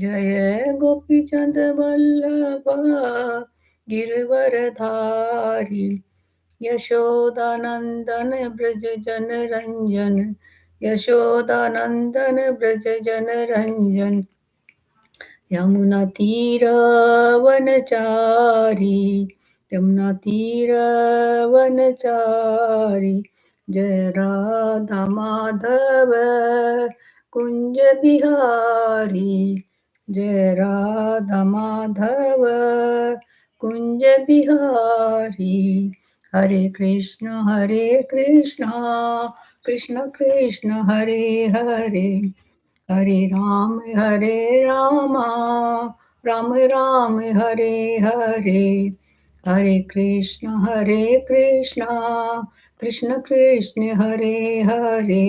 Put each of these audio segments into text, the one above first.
जय गोपीचंद वल्लभा गिरवरधारी यशोदानंदन ब्रज जन रंजन यशोदानंदन ब्रज जन रंजन यमुना तीरावनचारी यमुना तीरावनचारी जय राधा माधव कुंज बिहारी जय Radha Madhav Kunj Bihari Hare Krishna Krishna Krishna Hare Hare Hare Ram Ram Ram Hare Hare Hare Krishna Krishna Krishna Hare Hare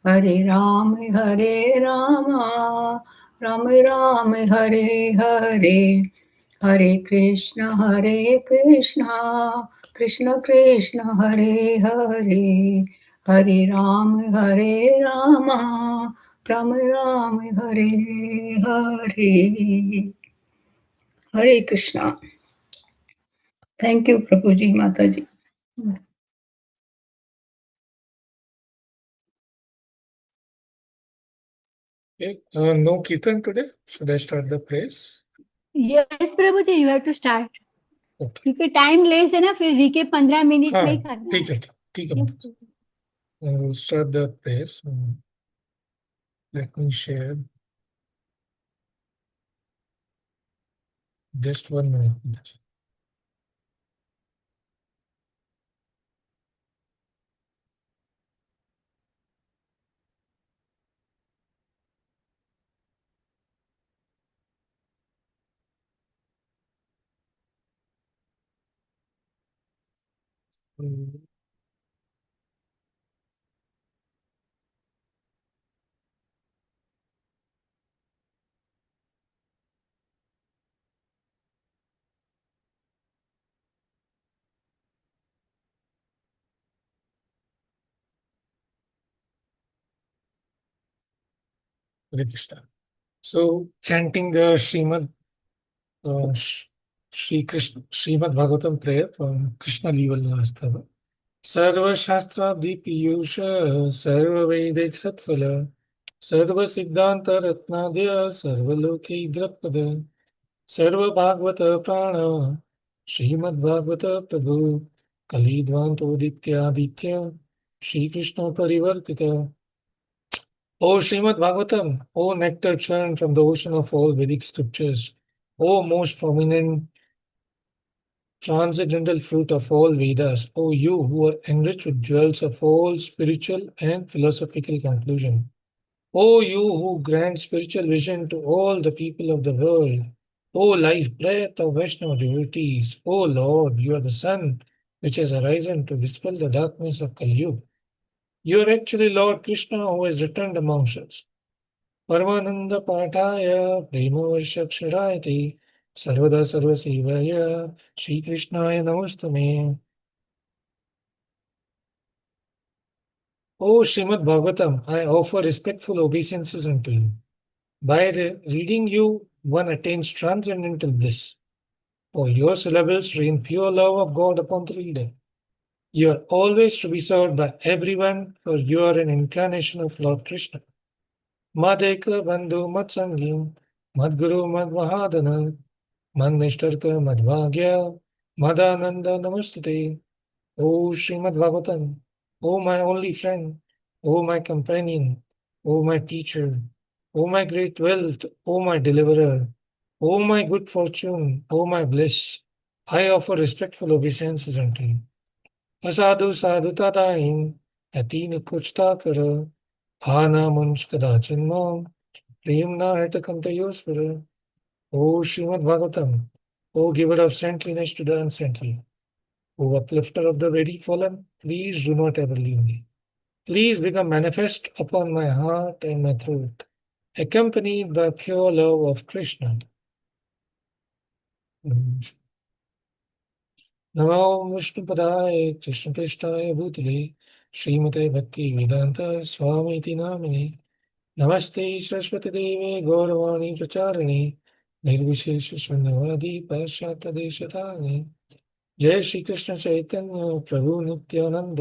Hare Ram Ram Ram Hare Hare Hare Krishna Krishna Krishna Hare Hare Hare Ram Ram Ram Hare Hare Hare Krishna thank you Prabhu ji Mata ji Okay. No Kirtan today. Should I start the praise? Yes Prabhu ji, you have to start Okay. क्योंकि टाइम लेस है ना, फिर रीके 15 मिनट में ही हाँ, करना ठीक है, ठीक है। Yes, माता। We'll start the praise. Let me share. Just 1 minute. Hare Krishna. So, chanting the Shri Krishna, Srimad Bhagavatam prayer from Krishna Level Nastava. सर्वशास्त्राब्धि Piyush सर्ववैदिक सत्फल सर्व सिद्धांत रत्नाद्य सर्वलोके द्रपद सर्वभागवत प्राण श्रीमद्भागवत प्रभु कलिध्वांतोदित्यादित्य श्री कृष्ण परिवर्तित O Srimad Bhagavatam, O nectar churned from the ocean of all Vedic scriptures, O most prominent transcendental fruit of all Vedas, O you who are enriched with jewels of all spiritual and philosophical conclusion, O you who grant spiritual vision to all the people of the world, O life breath of Vaishnava devotees, O Lord, you are the sun which has arisen to dispel the darkness of Kali Yuga. You are actually Lord Krishna who has returned amongst us. परमानंद पाठाय प्रेमवर्षक्षराय ते सर्वदा सर्वसेवाय श्रीकृष्णाय नमोस्तुमे O Srimad Bhagavatam, I offer respectful obeisances unto you. By reading you, one attains transcendental bliss. For your syllables rain pure love of God upon the reader. You are always to be served by everyone, for you are an incarnation of Lord Krishna. Madeka Bandhu Matsangim, Madguru Madmahadana, Manishtarka Madhvagya, Madananda Namastute, O Srimad Bhagavatam, O my only friend, O my companion, O my teacher, O my great wealth, O my deliverer, O my good fortune, O my bliss, I offer respectful obeisances unto you. Asadu sadhu tadain, atin kuchta kara, hana munch kadachinma, premna hetakantayosvara, O Srimad Bhagavatam, O giver of saintliness to the unsaintly, O uplifter of the very fallen, please do not ever leave me. Please become manifest upon my heart and my throat, accompanied by pure love of Krishna. Namo Vishnupadaya Krishna Prishthaya Bhutale Srimate Bhakti Vedanta Swami Iti Namine नमस्ते सरस्वती देवे गौरवाणी प्रचारिणे निर्विशेष शून्यवादी पाश्चात्य देशतारिणे जय श्री कृष्ण चैतन्य प्रभु नित्यानंद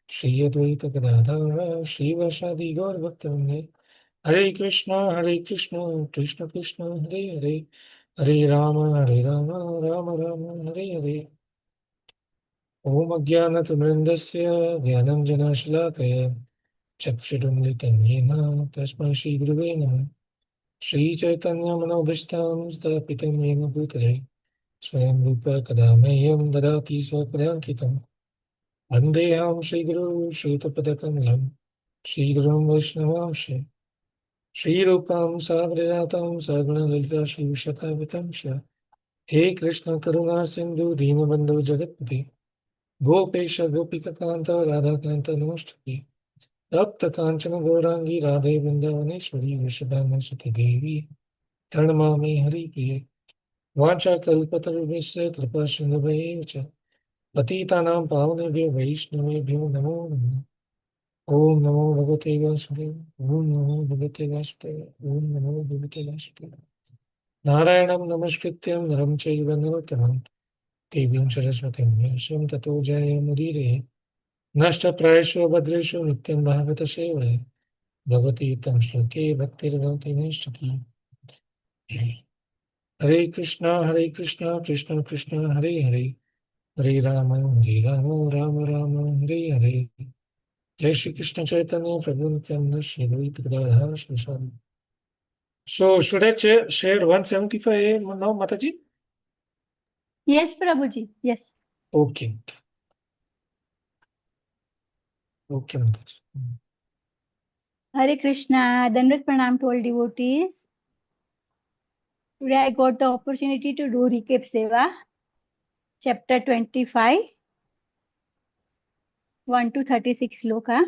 श्री अद्वैत गदाधर श्रीवासादि गौर भक्तवृंद हरे कृष्ण कृष्ण कृष्ण हरे हरे हरे राम राम राम हरे हरे। ओम अज्ञानतिमिरन्दस्य ज्ञानञ्जनशलाकया चक्षुरुन्मिलितं येन तस्मै श्रीगुरुवे नमः। श्रीचैतन्यमनोभीष्टां स्थापितं येन भूतले स्वयं रूप कदा मह्यं ददाति स्वपदाङ्कितं वन्देऽहं श्रीगुरुं श्रीयुतपदकमलं श्रीगुरुं वैष्णवांश श्रीरूपं साग्रजातं सगुणललिता श्रीविशाखान्वितं च हे कृष्ण करुणा सिन्धु दीनबन्धु जगत्पते गोपेश गोपिकान्त राधाकान्त नमोस्तुते तप्त कांचन गौरांगी राधे वृंदावनेश्वरी वृषभानुसुते देवी प्रणमामि हरिप्रिये वाञ्छाकल्पतरुभ्यश्च कृपा सिन्धुभ्येव च पतितानां पावनेभ्यो वैष्णवेभ्यो नमो नमः। ओम नमो भगवते वासुदेव ओम नमो भगवते वासुदेव ओम नमो भगवते वासुदेव। नारायणं नमस्कृत्यं नरं चैव नरोत्तमं देवीं सरस्वतीं व्यासं ततो जयमुदीरये। नष्टप्रायेषु भद्रेषु नित्यं भागवत सेवये भगवती तं श्लोके भक्तिर्भवति नैष्ठिकी। हरे कृष्णा कृष्ण कृष्ण हरे हरे हरे राम राम राम हरे हरे। जय श्री कृष्ण चैतन्य प्रभु Nityanand Shri Advaita Gadadhar Shri. So should I share 175 now, Mataji? Yes, Prabhuji. Yes. Okay. Okay, Mataji. Hare Krishna. Dandavat Pranam to all devotees. Today I got the opportunity to do recap seva, chapter 25, 1 to 36 sloka.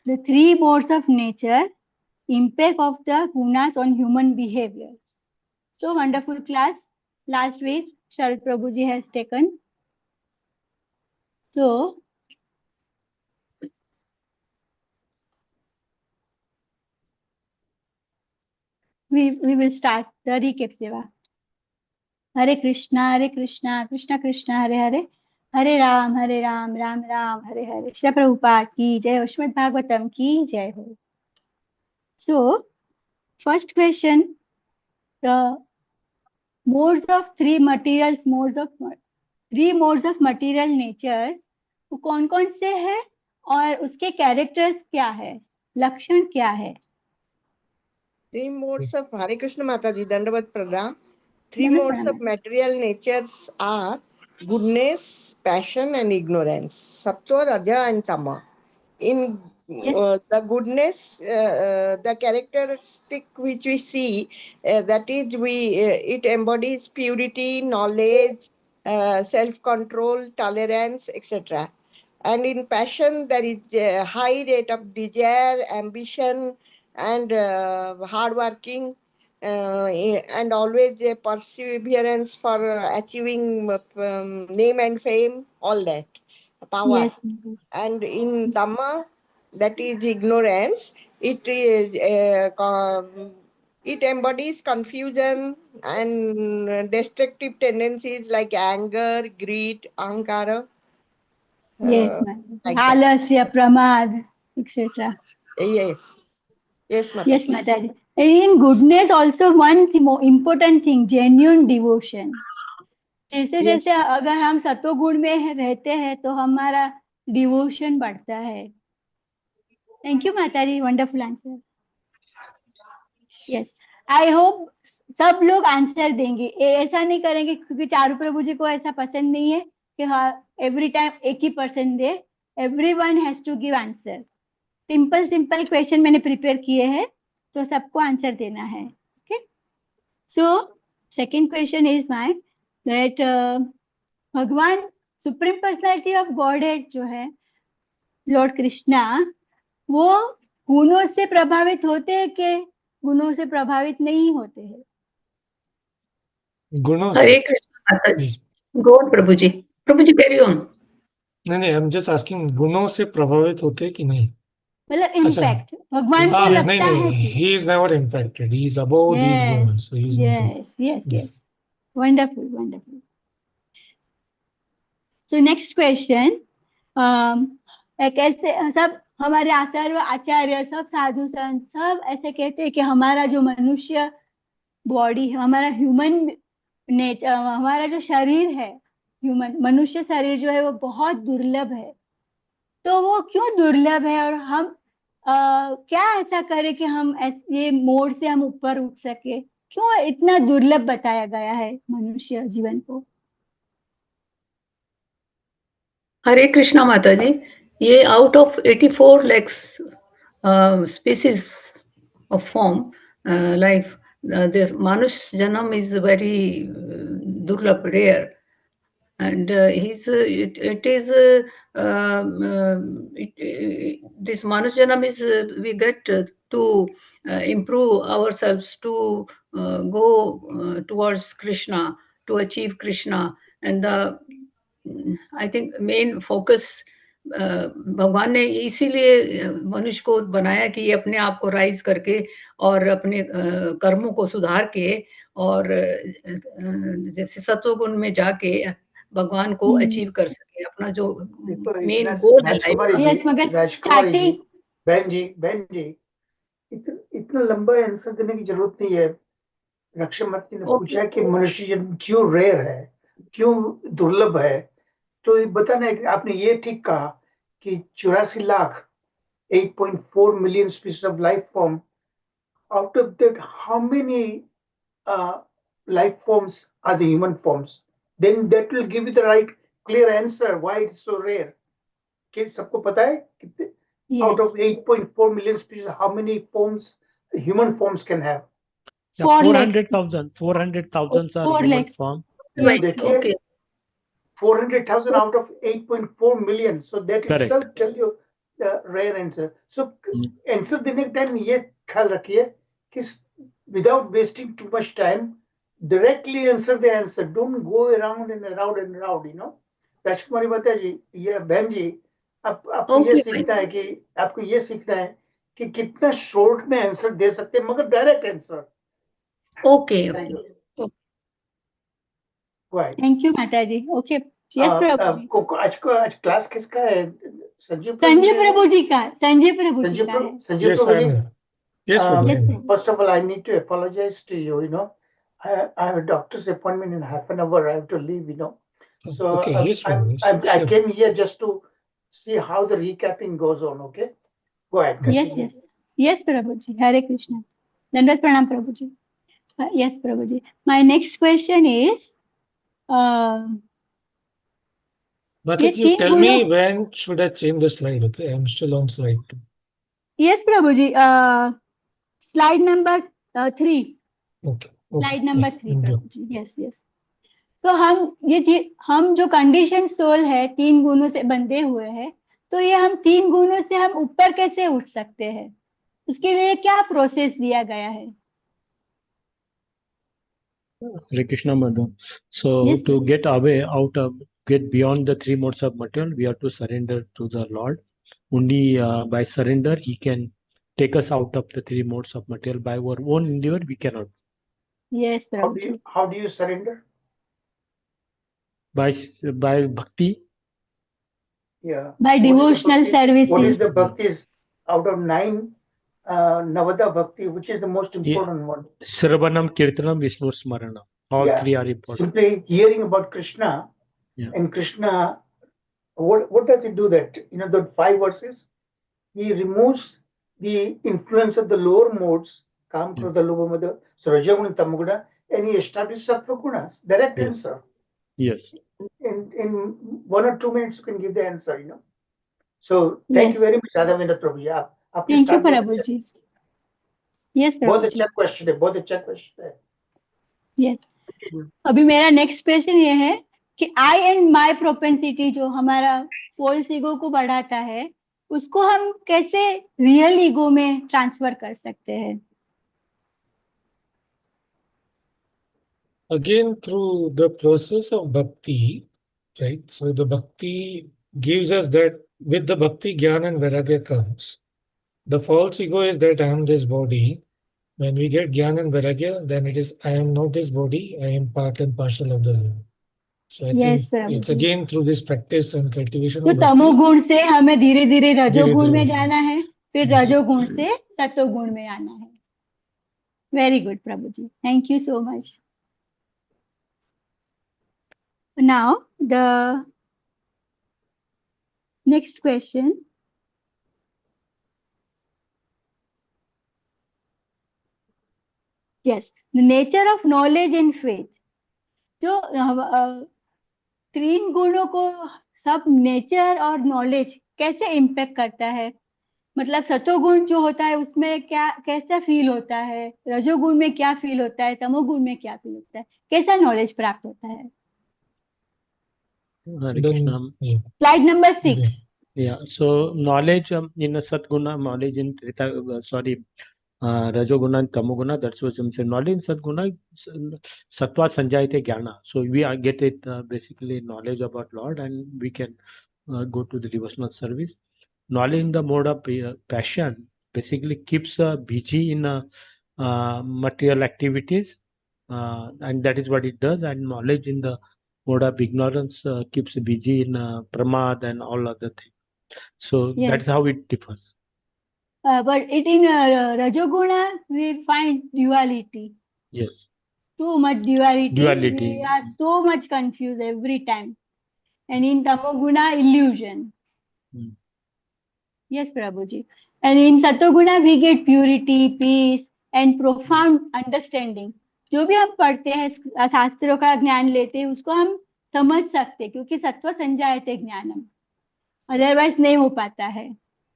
The three modes of nature, impact of the gunas on human behavior. So wonderful class. Last week, Sharad Prabhuji has taken. So, we will start the recap seva. Hare Krishna, Krishna Krishna, Hare Hare, Hare Ram, Ram Ram, Hare Hare. Shri Prabhupada ki jai, Srimad Bhagavatam ki jai ho. So, first question, the modes of three modes of material natures, वो कौन कौन से हैं और उसके characters क्या है, लक्षण क्या है? Three modes of Hare Krishna Mataji, Dandavat Pradha. Three modes of material natures are goodness, passion, and ignorance. Sattva, Raja, and Tama. In the goodness, the characteristic which we see, that is, it embodies purity, knowledge, self-control, tolerance, etc. And in passion, there is a high rate of desire, ambition, and hard working, and always a perseverance for achieving name and fame, all that power. Yes. And in Dhamma, that is ignorance, it embodies confusion and destructive tendencies like anger, greed, ahankara. Yes, ma'am. Like that. Alasya, pramad, etc. Yes. Yes, Mata. Yes, Mataji. In goodness also one important thing, genuine devotion. जैसे Yes. जैसे अगर हम सतोगुण में रहते हैं तो हमारा डिवोशन बढ़ता है. थैंक यू माताजी, wonderful answer. Yes, I hope सब लोग आंसर देंगे. ऐसा नहीं करेंगे क्योंकि चारू प्रभु जी को ऐसा पसंद नहीं है कि हाँ एवरी टाइम एक ही पर्सन दे. Everyone has to give answer. Simple question मैंने प्रिपेयर किए हैं तो सबको आंसर देना है. Okay, so second question is my that भगवान supreme personality of Godhead जो है लॉर्ड कृष्णा, वो गुणों से प्रभावित होते हैं कि गुणों से प्रभावित नहीं होते हैं? गुणों हरे से. Krishna Mata ji. Please. Go on Prabhu ji carry on. नहीं, आई एम जस्ट आस्किंग, गुणों से प्रभावित होते कि नहीं? मतलब अच्छा, इम्पैक्ट भगवान को हाँ, नहीं लगता है नहीं, कि he is never impacted. He is above these yes gunas, so he is not. Yes yes Yes. Yes wonderful wonderful so next question कैसे सब हमारे आचार्य सब साधु संत सब ऐसे कहते हैं कि हमारा जो मनुष्य बॉडी है हमारा ह्यूमन नेचर हमारा जो शरीर है ह्यूमन मनुष्य शरीर जो है वो बहुत दुर्लभ है तो वो क्यों दुर्लभ है और हम क्या ऐसा करें कि हम ये मोड़ से हम ऊपर उठ सके क्यों इतना दुर्लभ बताया गया है मनुष्य जीवन को हरे कृष्णा माता जी, ये out of 84 lakhs species of form life, this manush janam is very durlabh, rare, and it is this manush janam is we get to improve ourselves to go towards Krishna, to achieve Krishna, and the I think main focus भगवान ने इसीलिए मनुष्य को बनाया कि ये अपने आप को राइज करके और अपने कर्मों को सुधार के और जैसे सत्वगुण में जाके भगवान को अचीव कर सके अपना जो मेन गोल है लाइफ का। यस मगर राजकुमारी जी, स्टार्टिंग बहन जी, इतना लंबा आंसर देने की जरूरत नहीं है। रक्षामती ने पूछा कि मनुष्य जन्म क्यों रेयर है, क्यों दुर्लभ है, तो ये बताना है कि आपने ये ठीक कहा कि 84 lakh 8.4 million species of life form. Out of that, how many life forms are the human forms? Then that will give you the right clear answer why it's so rare. कि सबको पता है कितने out of 8.4 million species, how many forms human forms can have? 400,000 400,000 are 4 human lakhs form. देखिए okay 400,000 out of 8.4 million. So that Correct. itself tell you the rare answer. So answer देने के time ये ख्याल रखिए कि without wasting too much time, directly answer the answer. Don't go around and around and around. You know. राजकुमारी माता जी, ये बहन जी, आपको ये Okay, सीखना है कि आपको ये सीखना है कि कितना शॉर्ट में आंसर दे सकते हैं मगर direct answer. Okay Thank okay you. Go ahead. Thank you माता जी ओके यस प्रभु जी आज क्लास किसका है? संजीव प्रभु संजय जी है? प्रभु जी का संजय प्रभु जी का है Sanjeev Yes, Prabhu I ji, am. Yes, Prabhu, I yes am. Prabhu first of all, I need to apologize to you. You know, I have a doctor's appointment in half an hour. I have to leave. You know, so Okay, yes, Prabhu. Yes, I sure. came here just to see how the recapping goes on. Okay, go ahead. Yes. Yes Continue. Yes yes Prabhu ji Hare Krishna दंडवत प्रणाम Prabhu ji yes Prabhu ji my next question is Mata, ये you तीन tell गुणों me when should I change the slide? Okay, I'm still on slide 2. Yes Prabhu ji slide number 3 Okay, slide okay, number yes, 3 I'm Prabhu good. Ji yes yes तो हम जो condition soul है 3 गुणों से बंधे हुए हैं तो ये हम 3 गुणों से हम ऊपर कैसे उठ सकते हैं उसके लिए क्या प्रोसेस दिया गया है Hare Krishna Mother. So Yes, to Prabhu. get away out of, get beyond the three modes of material, we have to surrender to the Lord. Only by surrender, He can take us out of the three modes of material. By our own endeavor, we cannot. Yes, Prabhu ji. How do you surrender? By bhakti, Yeah. By What is the devotional bhakti? services. What is the bhaktis out of 9 Navada Bhakti? Which is the most Yeah. important one? Sravanam, Kirtanam, Vishnu Smaranam. All Yeah. three are important. Simply hearing about Krishna, Yeah. and Krishna, what does he do that? You know, the 5 verses, he removes the influence of the lower modes, Kam, Krodha, Lobha, Mada, so Rajaguna, Tamaguna, and he establishes Sattva Gunas. Direct Yes. answer. Yes. In 1 or 2 minutes, you can give the answer, you know. So thank you Yes. very much, Radhavendra Prabhu. Yeah, आपने Thank you, start बहुत Prabhu अच्छा- ji. Yes, बहुत Prabhu अच्छा ji. Question है, बहुत अच्छा question है। Yes. अभी मेरा नेक्स्ट क्वेश्चन ये है कि आई एंड माई प्रोपेंसिटी जो हमारा फॉल्स ईगो को बढ़ाता है उसको हम कैसे रियल ईगो में ट्रांसफर कर सकते हैं Again, through the process of bhakti, right? So the bhakti gives us that with the bhakti, jnana and vairagya comes. The false ego is that I am this body. When we get Gyan and Vairagya, then it is I am not this body, I am part and parcel of the Lord. So I Yes, think it's Prabhuji. again through this practice and cultivation तो of bhakti. तमोगुण से हमें धीरे धीरे रजोगुण में धीरे-धीरे, जाना है, फिर yes. रजोगुण से सत्वगुण में आना है. Very good Prabhuji, thank you so much. Now the next question. Yes, the nature of knowledge and faith. जो तीन गुणों को सब नेचर और नॉलेज कैसे इम्पेक्ट करता है, मतलब सतोगुण जो होता है उसमें क्या कैसा फील होता है, रजोगुण में क्या फील होता है, तमोगुण में क्या फील होता है, कैसा नॉलेज प्राप्त होता है. Hare Krishna. Yeah. Slide number 6. Yeah, so knowledge in a Satguna, knowledge in Rajoguna and Tamoguna, that's what I'm saying. Knowledge in Satguna, Sattva Sanjayate Jnana. So we get it basically knowledge about Lord, and we can go to the devotional service. Knowledge in the mode of passion basically keeps busy in material activities, and that is what it does. And knowledge in the mode of ignorance keeps busy in pramad and all other things. So Yes. that's how it differs. But it in Rajoguna we find duality. Yes. Too much duality. Duality. We are so much confused every time. And in Tamoguna, illusion. Hmm. Yes, Prabhuji. And in Satoguna, we get purity, peace, and profound understanding. जो भी हम पढ़ते हैं शास्त्रों का ज्ञान लेते हैं उसको हम समझ सकते हैं क्योंकि सत्व संजायते ज्ञानम, अदरवाइज नहीं हो पाता है.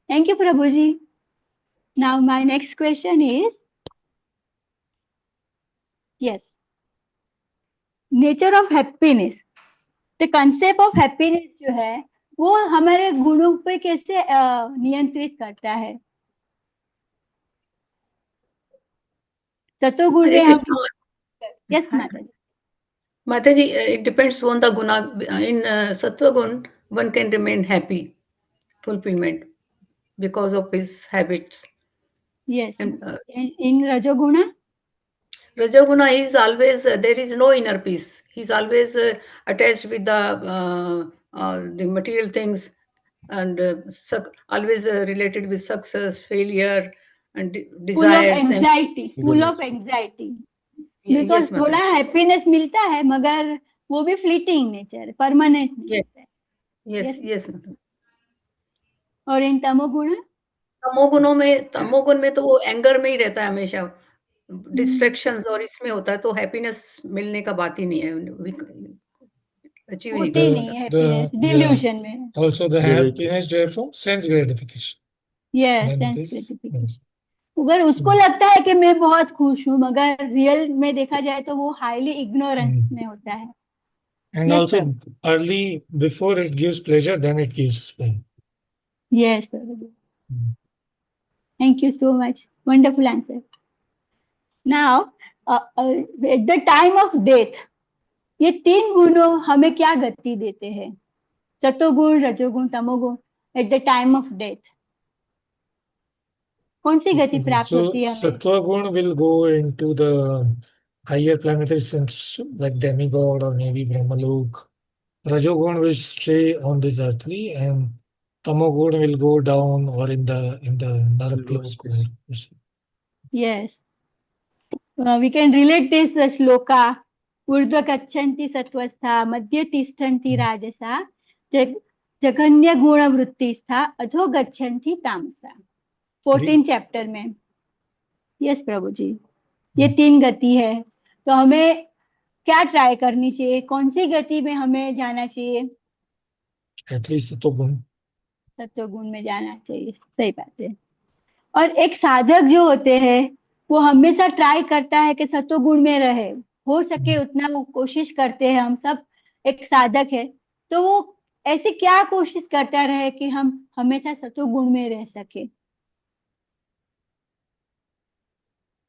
Thank you Prabhu ji. Now my next question is, yes, nature of happiness. The concept of happiness जो है वो हमारे गुणों पे कैसे नियंत्रित करता है. सतोगुण में हम, यस माता जी. Mataji, it depends on the guna. In Sattva gun, one can remain happy, fulfillment, because of his habits. Yes. And in Rajoguna? Rajoguna is always, there is no inner peace. He's always attached with the material things, and always related with success, failure, and desires. Full of anxiety. नहीं तो Yes, थोड़ा Mataji. Happiness मिलता है मगर वो भी fleeting nature, permanent नहीं होता है. Yes. और इन तमोगुण? तमोगुण में तो वो एंगर में ही रहता है हमेशा, डिस्ट्रैक्शंस और इसमें होता है, तो हैप्पीनेस मिलने का बात ही नहीं है, अचीव नहीं कर होती नहीं है हैप्पीनेस, डिल्यूजन में. Also the happiness derived from sense gratification. Yes, sense gratification. अगर उसको लगता है कि मैं बहुत खुश हूँ मगर रियल में देखा जाए तो वो हाईली इग्नोरेंस में होता है. And Yes, also Prabhu. early, before it gives pleasure, then it gives pain. Yes, Prabhu. Thank you so much. Wonderful answer. Now, at the time of death, ये तीन गुणों हमें क्या गति देते हैं? सतोगुण, रजोगुण, तमोगुण. At the time of death, कौन सी गति प्राप्त होती है हमें? Sattva gun will go into the higher planetary system like demigod or maybe Brahmalok. Rajogun will stay on this earthly, and Tamogun will go down or in the Naraklok. Yes. We can relate this shloka. ऊर्ध्व गच्छन्ति सत्वस्था, मध्य तिष्ठन्ति राजसा, जघन्य गुण वृत्तिस्था, अधो गच्छन्ति तामसा. 14 chapter में. Yes Prabhu जी. ये तीन गति है, तो हमें क्या ट्राई करनी चाहिए, कौन सी गति में हमें जाना चाहिए? एटलीस्ट सत्वगुण में जाना चाहिए. सही बात है. और एक साधक जो होते हैं वो हमेशा ट्राई करता है कि सत्वगुण में रहे, हो सके उतना वो कोशिश करते हैं. हम सब एक साधक है तो वो ऐसी क्या कोशिश करता रहे कि हम हमेशा सत्वगुण में रह सके?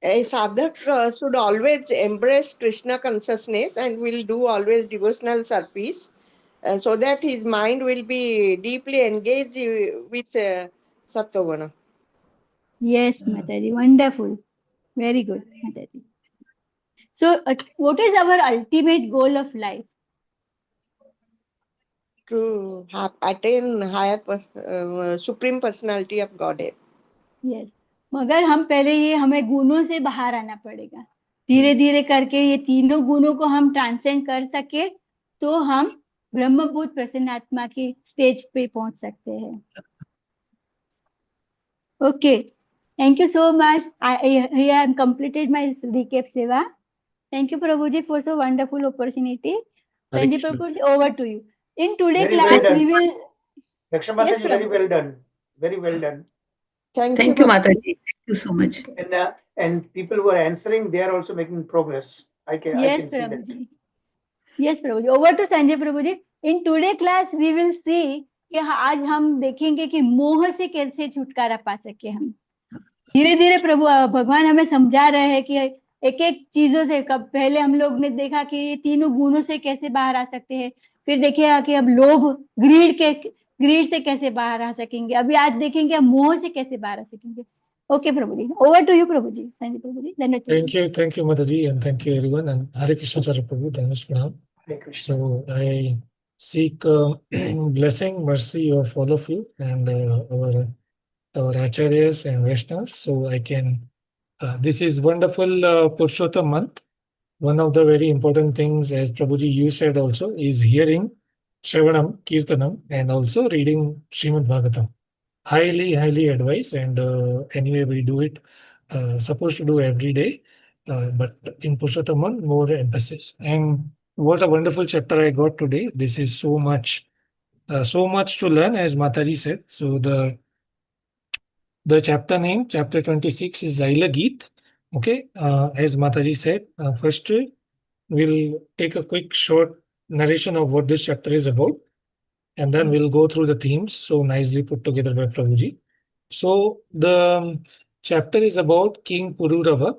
A sadhak should always embrace Krishna consciousness and will do always devotional service so that his mind will be deeply engaged with Sattva. Yes, Mataji, wonderful. Very good, Mataji. So, what is our ultimate goal of life? To attain higher supreme personality of Godhead. Yes, मगर हम पहले ये हमें गुणों से बाहर आना पड़ेगा, धीरे धीरे करके ये तीनों गुणों को हम ट्रांसेंड कर सके तो हम ब्रह्मभूत प्रसन्न आत्मा की स्टेज पे पहुंच सकते हैं. Okay, thank you so much. I have completed my recap seva. Thank you, Prabhuji, for so wonderful opportunity. Hare Sanjay Krishna. Prabhuji, over to you. In today's Very well class, done. we will. Daksha Yes, Mataji, very Prabhu. well done. Very well done. Thank Thank you, you, Mataji. Mataji. Thank you so much. And people who are answering, they are also making progress. I Yes, can see that. Prabhuji. Yes, Prabhuji. Over to Sanjay Prabhuji. In today's class, we will see कि आज हम देखेंगे कि मोह से कैसे छुटकारा पा सके हम. धीरे धीरे प्रभु भगवान हमें समझा रहे हैं कि एक एक चीजों से, कब पहले हम लोग ने देखा कि ये तीनों गुणों से कैसे बाहर आ सकते हैं, फिर देखिए कि अब लोभ, ग्रीड से कैसे बाहर आ सकेंगे, अभी आज देखेंगे अब मोह से कैसे बाहर आ सकेंगे. Okay Prabhu ji, over to you Prabhu ji. Sanjay Prabhu ji, धन्यवाद. Thank you, Mataji, and thank you everyone. And Hare Krishna Chara Prabhu, Dhanus Hare Krishna. So I seek blessing, mercy of all of you and our acharyas and Vaishnavas, so I can. This is wonderful Purushottam month. One of the very important things, as Prabhuji you said also, is hearing Shravanam, Kirtanam, and also reading Srimad Bhagavatam. Highly advised, and anyway we do it. Supposed to do every day, but in Purushottam more emphasis. And what a wonderful chapter I got today. This is so much to learn, as Mataji said. So the chapter name, chapter 26, is Aila Geet. Okay, as Mataji said, first we'll take a quick short narration of what this chapter is about, and then we'll go through the themes so nicely put together by Prabhuji. So the chapter is about King Pururava,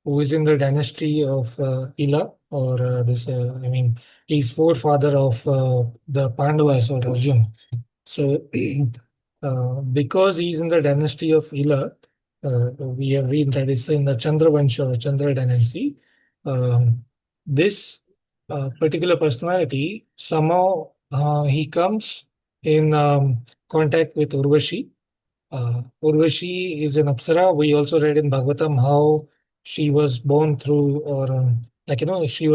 who is in the dynasty of Ila, or he's forefather of the Pandavas or Arjun. So because he's in the dynasty of Ila, we have read that it's in the Chandravansha or Chandra dynasty. This particular personality, somehow he comes in contact with Urvashi. Urvashi is an Apsara. We also read in Bhagavatam how she was born through, or she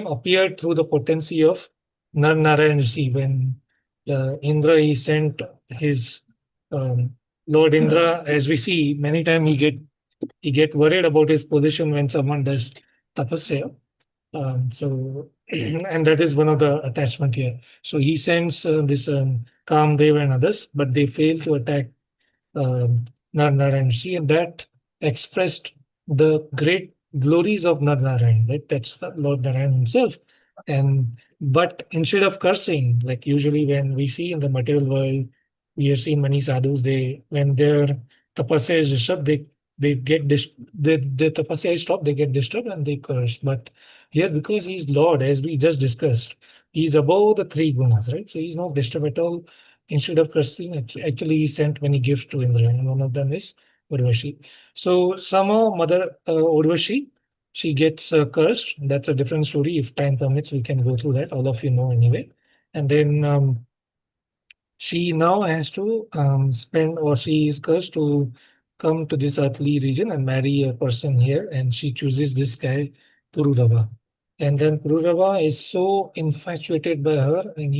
appeared through the potency of Nar Narayan Rishi. When Indra, he sent his Lord Indra, as we see many times he get worried about his position when someone does tapasya. And that is one of the attachment here. So he sends this Kamdev and others, but they fail to attack Narayan Rishi, and that expressed the great glories of Narayan, right? That's Lord Narayan himself. But instead of cursing, like usually when we see in the material world, we have seen many sadhus, when their tapasya is disturbed, they get the tapasya is stopped, they get disturbed and they curse. But here, because he's Lord, as we just discussed, he's above the three gunas, right? So he's not disturbed at all. Instead of cursing, actually he sent many gifts to Indra, and one of them is Urvashi. So somehow Mother Urvashi, she gets cursed. That's a different story. If time permits, we can go through that. All of you know anyway. And then she now has to spend, or she is cursed to come to this earthly region and marry a person here. And she chooses this guy, Pururava. And then Pururava is so infatuated by her, and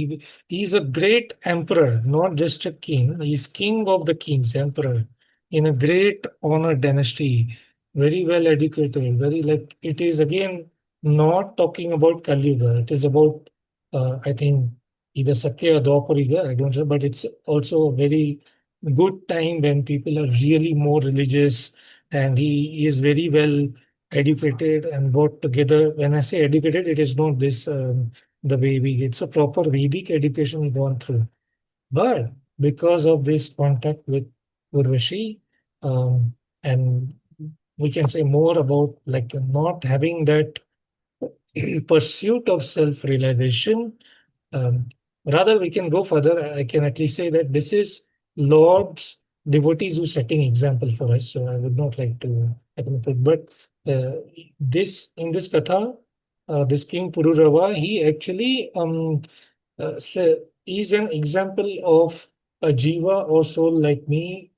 he's a great emperor, not just a king. He's king of the kings, emperor, in a great honored dynasty, very well educated, very like it is again not talking about Kali Yuga. It is about I think either Satya or Dwapara, I don't know, but it's also a very good time when people are really more religious, and he is very well educated and brought together. When I say educated, it is not this the way it's a proper Vedic education he gone through. But because of this contact with Urvashi, and we can say more about like not having that pursuit of self-realization. Rather, we can go further. I can at least say that this is Lord's devotees who setting example for us. So I would not like to put, but this in this katha, this King Pururava, he actually is an example of a jiva or soul like me,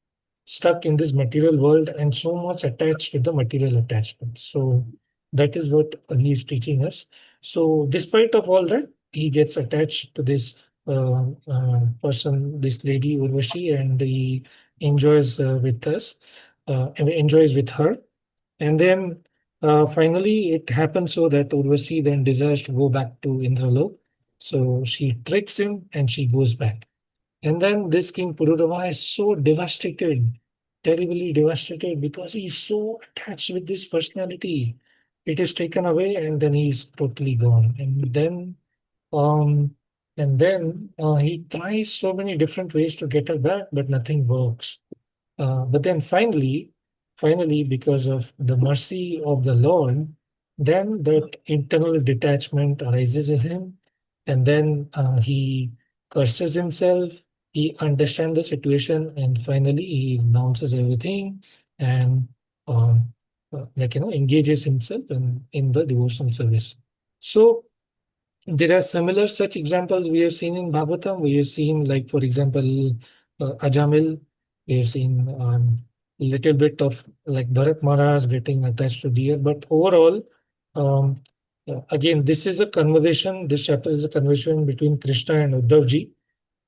stuck in this material world and so much attached with the material attachment. So that is what he is teaching us. So despite of all that, he gets attached to this person, this lady Urvashi, and he enjoys with us, and enjoys with her. And then finally, it happens so that Urvashi then desires to go back to Indralok. So she tricks him and she goes back. And then this King Pururava is so devastated, terribly devastated, because he's so attached with this personality. It is taken away and then he's totally gone. Um, he tries so many different ways to get her back, but nothing works. But then finally, because of the mercy of the Lord, then that internal detachment arises in him, and then he curses himself. He understands the situation, and finally he renounces everything, and engages himself in the devotional service. So there are similar such examples we have seen in Bhagavatam. We have seen, like, for example, Ajamil. We have seen little bit of like Bharat Maharaj getting attached to deer. But overall, um, again, this is a conversation. This chapter is a conversation between Krishna and Uddhavji.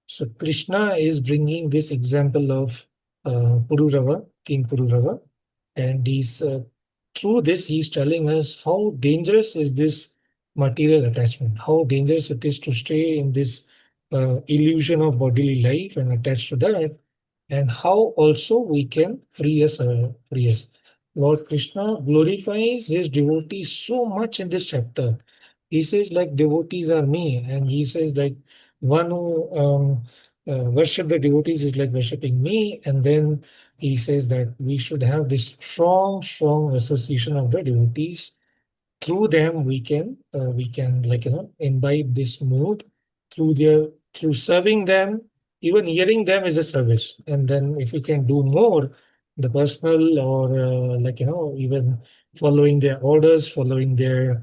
So Krishna is bringing this example of Pururava, King Pururava, and he's through this he's telling us how dangerous is this material attachment, how dangerous it is to stay in this illusion of bodily life and attached to that, and how also we can free us. Lord Krishna glorifies his devotees so much in this chapter. He says like devotees are me, and he says like one who worship the devotees is like worshipping me. And then he says that we should have this strong association of the devotees. Through them we can imbibe this mood. Through serving them, even hearing them is a service. And then if we can do more, the personal or even following their orders, following their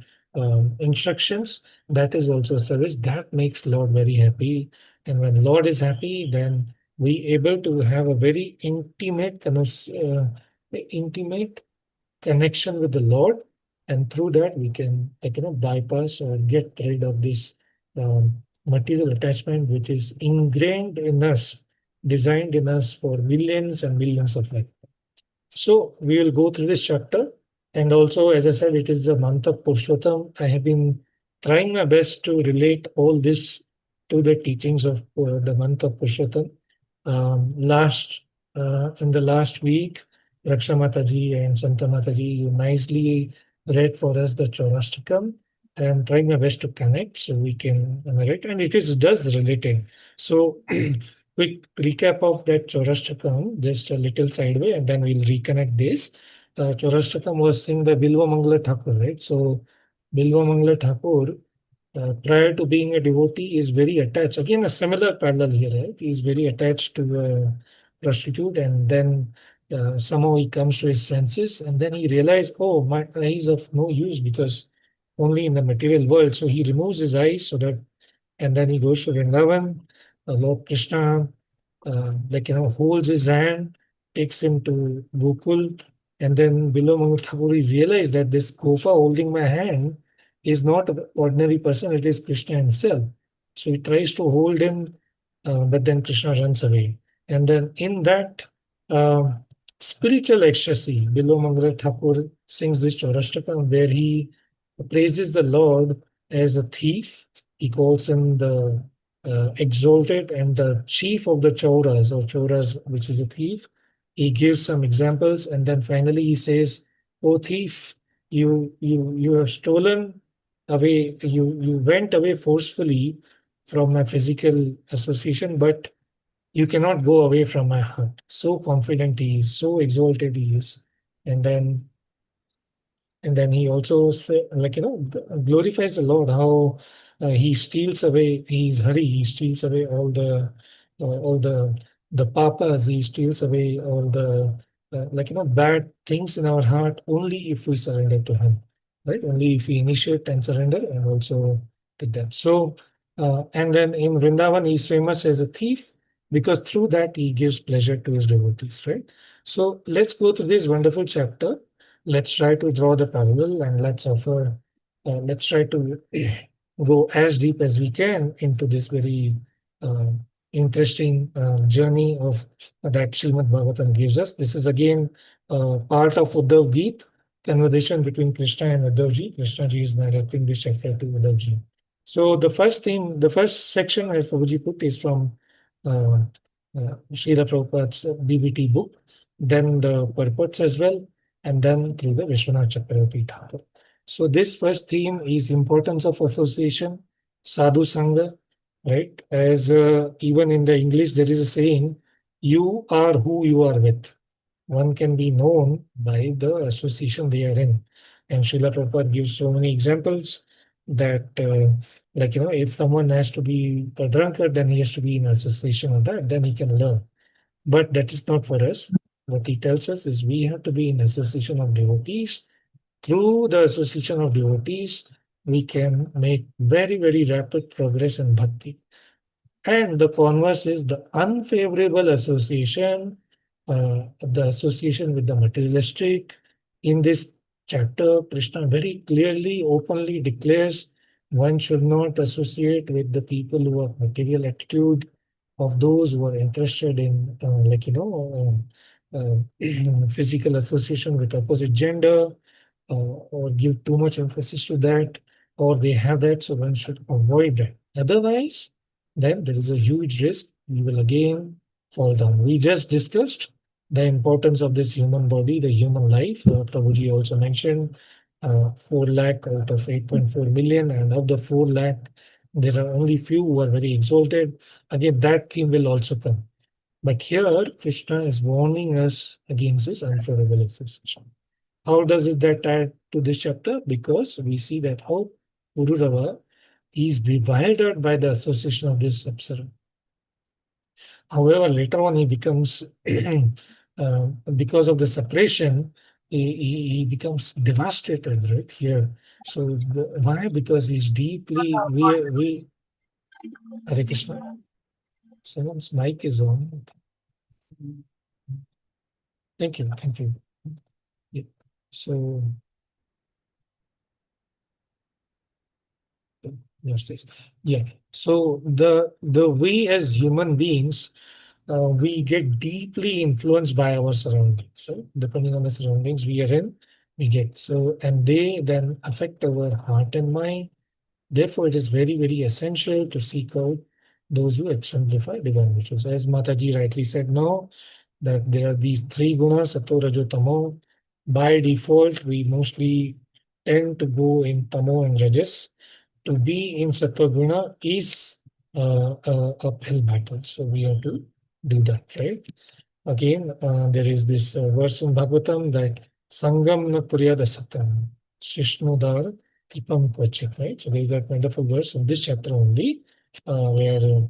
instructions, that is also a service that makes Lord very happy. And when Lord is happy, then we able to have a very intimate connection with the Lord, and through that we can bypass or get rid of this material attachment which is ingrained in us, designed in us for millions and millions of life. So we will go through this chapter. And also, as I said, it is the month of Purushottam. I have been trying my best to relate all this to the teachings of the month of Purushottam. In the last week, Raksha Mataji and Santa Mataji, you nicely read for us the Chaurashtakam. I am trying my best to connect so we can narrate, and it is does related. So quick recap of that Chaurashtakam, just a little sideway, and then we'll reconnect this. Chaurashtakam was sung by Bilva Mangala Thakur, right? So Bilva Mangala Thakur, prior to being a devotee, is very attached. Again, a similar parallel here, right? He's very attached to a prostitute, and then somehow he comes to his senses, and then he realizes, oh, my eyes of no use because only in the material world. So he removes his eyes so that, and then he goes to Vrindavan. Lord Krishna, holds his hand, takes him to Gokul, and then below Thakur realized that this Gopa holding my hand is not an ordinary person, it is Krishna himself. So he tries to hold him, but then Krishna runs away. And then in that spiritual ecstasy, below Mangala Thakur sings this Chaurashtakam where he praises the Lord as a thief. He calls him the exalted and the chief of the Chauras, or Chauras, which is a thief. He gives some examples, and then finally he says, "O thief, you have stolen away. You went away forcefully from my physical association, but you cannot go away from my heart." So confident he is, so exalted he is, and then he also glorifies the Lord, how he steals away, he steals away all the the papas, he steals away all the bad things in our heart only if we surrender to him, right? Only if we initiate and surrender and also take that. So, and then in Vrindavan, he's famous as a thief because through that he gives pleasure to his devotees, right? So let's go through this wonderful chapter. Let's try to draw the parallel and let's try to go as deep as we can into this very uh, interesting journey of that Srimad Bhagavatam gives us. This is again part of Uddhav Geet, conversation between Krishna and Uddhavji. Krishnaji is narrating this chapter to Uddhavji. So the first theme, the first section, as Prabhuji put, is from uh, Srila Prabhupada's BBT book, then the purports as well, and then through the Vishwanath Chakravarti Thakur. So this first theme is importance of association, sadhu sangha, right? As even in the English, there is a saying, you are who you are with. One can be known by the association they are in. And Srila Prabhupada gives so many examples that, if someone has to be a drunkard, then he has to be in association of that, then he can learn. But that is not for us. What he tells us is we have to be in association of devotees. Through the association of devotees, we can make very, very rapid progress in bhakti. And the converse is the unfavorable association, the association with the materialistic. In this chapter, Krishna very clearly, openly declares one should not associate with the people who have material attitude, of those who are interested in, physical association with opposite gender, or give too much emphasis to that, or they have that, so one should avoid that. Otherwise, then there is a huge risk we will again fall down. We just discussed the importance of this human body, the human life. Prabhuji also mentioned 4 lakh out of 8.4 million, and of the 4 lakh, there are only few who are very exalted. Again, that theme will also come. But here, Krishna is warning us against this unfavorable association. How does that add to this chapter? Because we see that how Pururava is bewildered by the association of this Apsara. However, later on he becomes, because of the separation, he becomes devastated right here. So why? Because he's deeply, Hare Krishna, someone's mic is on. Thank you, thank you. Yeah. So, yeah. So the we as human beings, we get deeply influenced by our surroundings, right? Depending on the surroundings we are in, we get so, and they then affect our heart and mind. Therefore, it is very, very essential to seek out those who exemplify divine virtues. As Mataji rightly said, now that there are these 3 gunas, sattva, rajo, tamo. By default, we mostly tend to go in tamo and rajas. To be in sattva guna is a uphill battle. So we have to do that, right? Again, there is this verse in Bhagavatam that Sangam na Puryada Satam, Shishnudar Tripam Kvachit, right? So there is that wonderful verse in this chapter only, where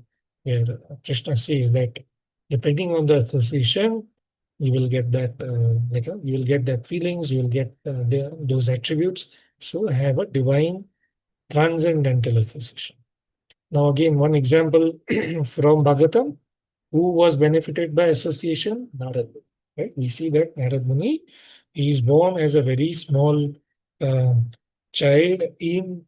Krishna says that depending on the association, you will get that, you will get that feelings, you will get those attributes. So have a divine transcendental association. Now, again, one example from Bhagavatam. Who was benefited by association? Narad. Right? We see that Narad Muni is born as a very small child in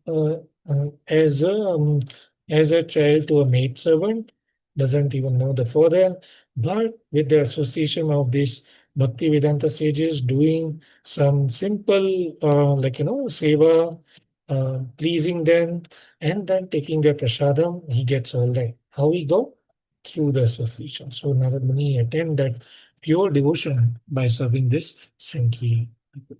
as a child to a maid servant, doesn't even know the father, but with the association of these Bhakti Vedanta sages doing some simple seva, pleasing them, and then taking their prasadam, he gets all that. How he go? Through the association. So Narad Muni attained that pure devotion by serving this saintly people.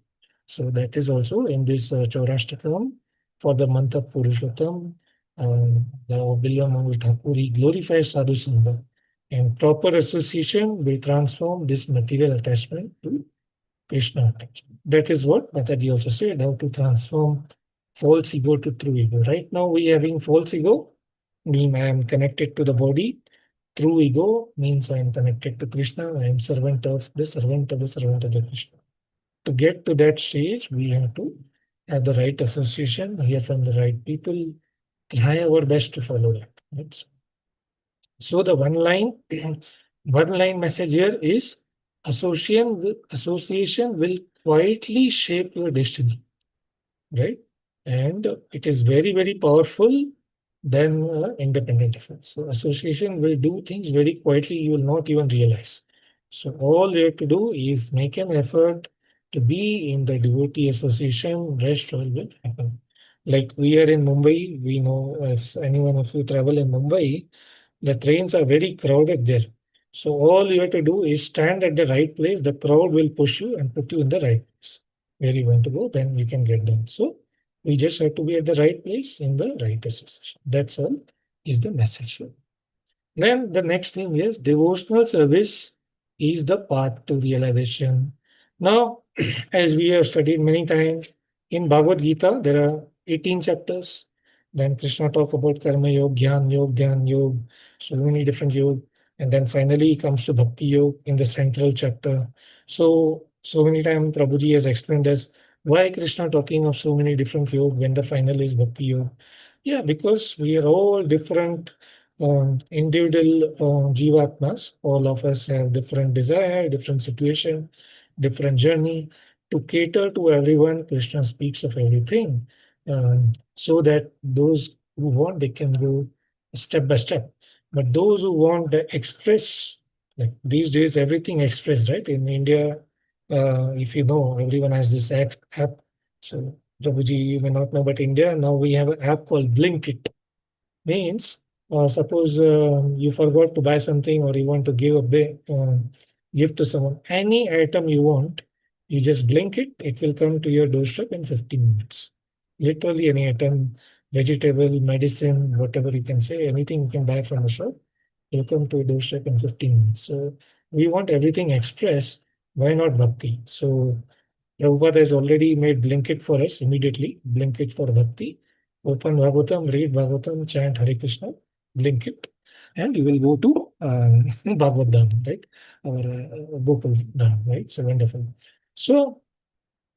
So that is also in this Chaurashtakam for the month of Purushottam. The Bilwa Mangal Thakur, he glorifies Sadhu Sangha, and proper association will transform this material attachment to Krishna attachment. That is what Mataji also said, how to transform false ego to true ego. Right now we having false ego, mean I am connected to the body. True ego means I am connected to Krishna, I am servant of the servant of the servant of the Krishna. To get to that stage, we have to have the right association, hear from the right people, try our best to follow that. Right? So the one line message here is association will quietly shape your destiny, right? And it is very, very powerful than independent effort. So association will do things very quietly, you will not even realize. So all you have to do is make an effort to be in the devotee association, rest all will happen. Like we are in Mumbai, we know if anyone of you travel in Mumbai, the trains are very crowded there. So all you have to do is stand at the right place, the crowd will push you and put you in the right place. Where you want to go, then you can get down. So we just have to be at the right place in the right association. That's all is the message. Then the next thing is devotional service is the path to realization. Now, as we have studied many times in Bhagavad Gita, there are 18 chapters. Then Krishna talk about karma yoga, jnana yoga, so many different yoga. And then finally he comes to bhakti yoga in the central chapter. So many times Prabhuji has explained as why Krishna talking of so many different yoga when the final is bhakti yoga. Yeah, because we are all different individual jivatmas. All of us have different desire, different situation, different journey. To cater to everyone, Krishna speaks of everything, so that those who want, they can go step by step. But those who want the express, like these days, everything express, right? In India, if you know, everyone has this app. So, Prabhuji, you may not know, but India, now we have an app called Blinkit. Means, suppose you forgot to buy something or you want to give a big gift to someone, any item you want, you just blink it, it will come to your doorstep in 15 minutes. Literally any item, vegetable, medicine, whatever you can say, anything you can buy from a shop, will come to your doorstep in 15 minutes. So we want everything express. Why not bhakti? So Prabhupada has already made Blinkit for us immediately. Blinkit for Bhakti. Open Bhagavatam, read Bhagavatam, chant Hare Krishna, Blinkit, and you will go to Bhagavad Dham, right? Our Gopal Dham, right? So wonderful. So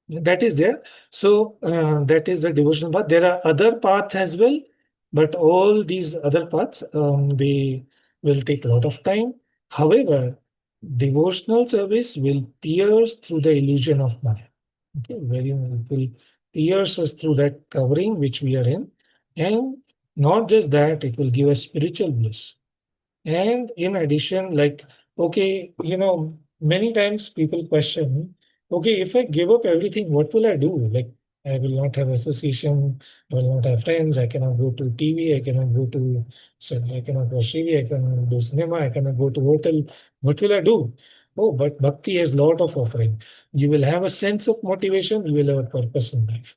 that is there. So that is the devotional path. There are other paths as well, but all these other paths, they will take a lot of time. However, devotional service will pierce through the illusion of Maya. Okay, very it will pierce us through that covering which we are in, and not just that, it will give us spiritual bliss. And in addition, like, okay, many times people question, okay, if I give up everything, what will I do? Like, I will not have association, I will not have friends, I cannot go to TV, I cannot go to, so I cannot watch TV, I cannot do cinema, I cannot go to hotel. What will I do? Oh, but Bhakti has lot of offering. You will have a sense of motivation, you will have a purpose in life.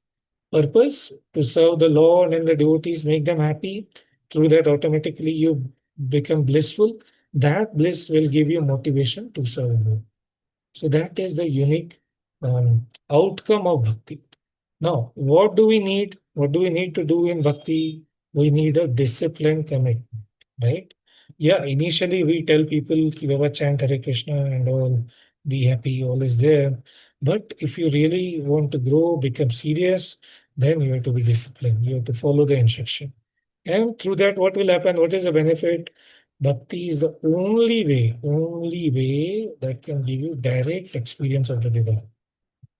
Purpose to serve the Lord and the devotees, make them happy. Through that, automatically you become blissful. That bliss will give you motivation to serve more. So that is the unique outcome of bhakti. Now, what do we need? What do we need to do in bhakti? We need a disciplined commitment, right? Yeah, initially we tell people, Baba chant Hare Krishna and all, be happy, all is there. But if you really want to grow, become serious, then you have to be disciplined. You have to follow the instruction. And through that, what will happen? What is the benefit? Bhakti is the only way that can give you direct experience of the divine.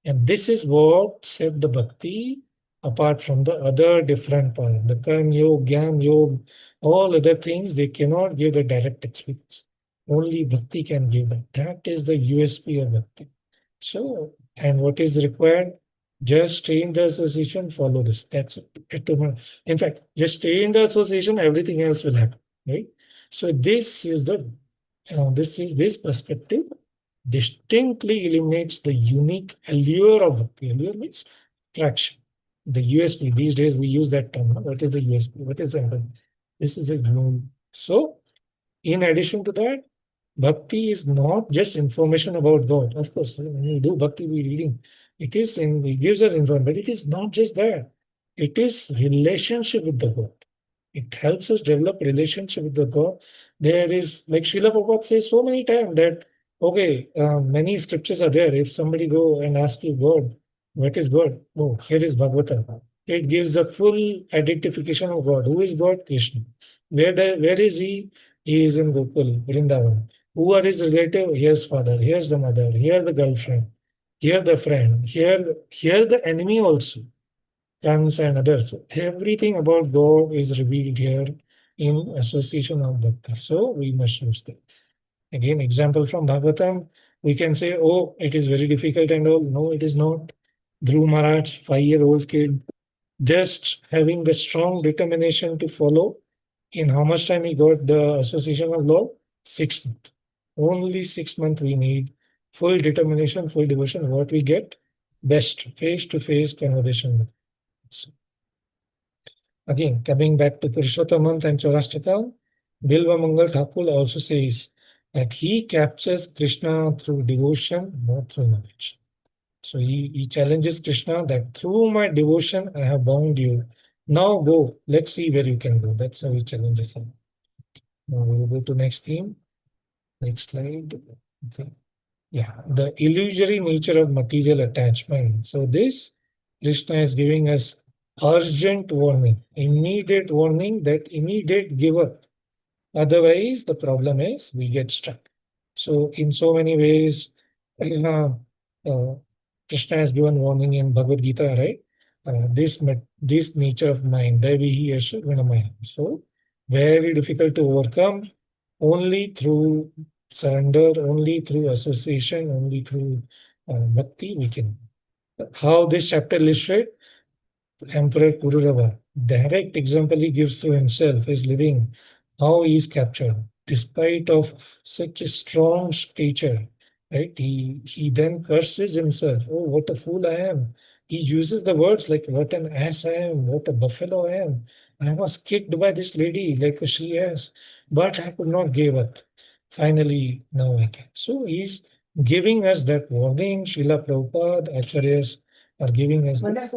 And this is what set the bhakti apart from the other different part. The karma yoga, gyan yoga, all other things, they cannot give the direct experience. Only bhakti can give that. That is the USP of bhakti. So, and what is required? Just stay in the association, follow this. That's it. In fact, just stay in the association, everything else will happen. Right? So this is this perspective distinctly eliminates the unique allure of bhakti. Allure means attraction. The USP, these days we use that term. What is the USP? What is the This is a so in addition to that, bhakti is not just information about God. Of course, when you do bhakti, we reading. It gives us information, but it is not just that. It is relationship with the God. It helps us develop relationship with the God. There is, like Srila Prabhupada says so many times that, okay, many scriptures are there. If somebody go and ask you, God, what is God? Oh, here is Bhagavatam. It gives the full identification of God. Who is God? Krishna. Where is he? He is in Gokul, Vrindavan. Who are his relative? Here's father, here's the mother, here the girlfriend, here the friend, here the enemy also comes and others. So everything about God is revealed here in association of Bhakta. So we must use that. Again, example from Bhagavatam, we can say, oh, it is very difficult and all. No, it is not. Dhruv Maharaj, 5-year-old kid, just having the strong determination to follow. In how much time he got the association of Lord? 6 months. Only 6 months we need. Full determination, full devotion. What we get? Best face-to-face conversation with. So, again, coming back to Purushottam and Chaurashtakam, Bilva Mangal Thakur also says that he captures Krishna through devotion, not through knowledge. So he challenges Krishna that through my devotion I have bound you. Now go, let's see where you can go. That's how he challenges him. Now we will go to next theme. Next slide. Okay. Yeah, the illusory nature of material attachment. So this Krishna is giving us urgent warning, immediate warning that immediate give up. Otherwise, the problem is we get stuck. So in so many ways, uh, Krishna has given warning in Bhagavad Gita, right? This nature of mind, Devihi Yasha Gunamaya. So very difficult to overcome. Only through surrender, only through association, only through bhakti we can. How this chapter illustrates Emperor Pururava. Direct example he gives to himself is living, how he is captured, despite of such a strong stature. Right? He then curses himself. Oh, what a fool I am. He uses the words like what an ass I am, what a buffalo I am. I was kicked by this lady like a she ass, but I could not give up. Finally, now I can. So he's giving us that warning. Srila Prabhupada, Acharyas are giving us this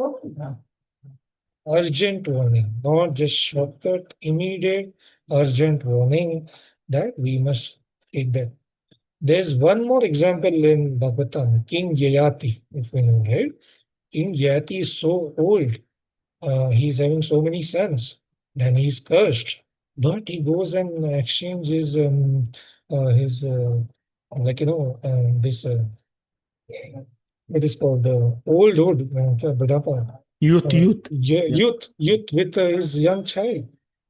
urgent warning, not just shortcut, immediate, urgent warning that we must take that. There's one more example in Bhagavatam, King Yayati, if we know, right? King Yayati is so old, he's having so many sons, then he's cursed. But he goes and exchanges his, like, this, what is called the old, Budapa. Youth, youth. Yeah, Yeah. youth with his young child.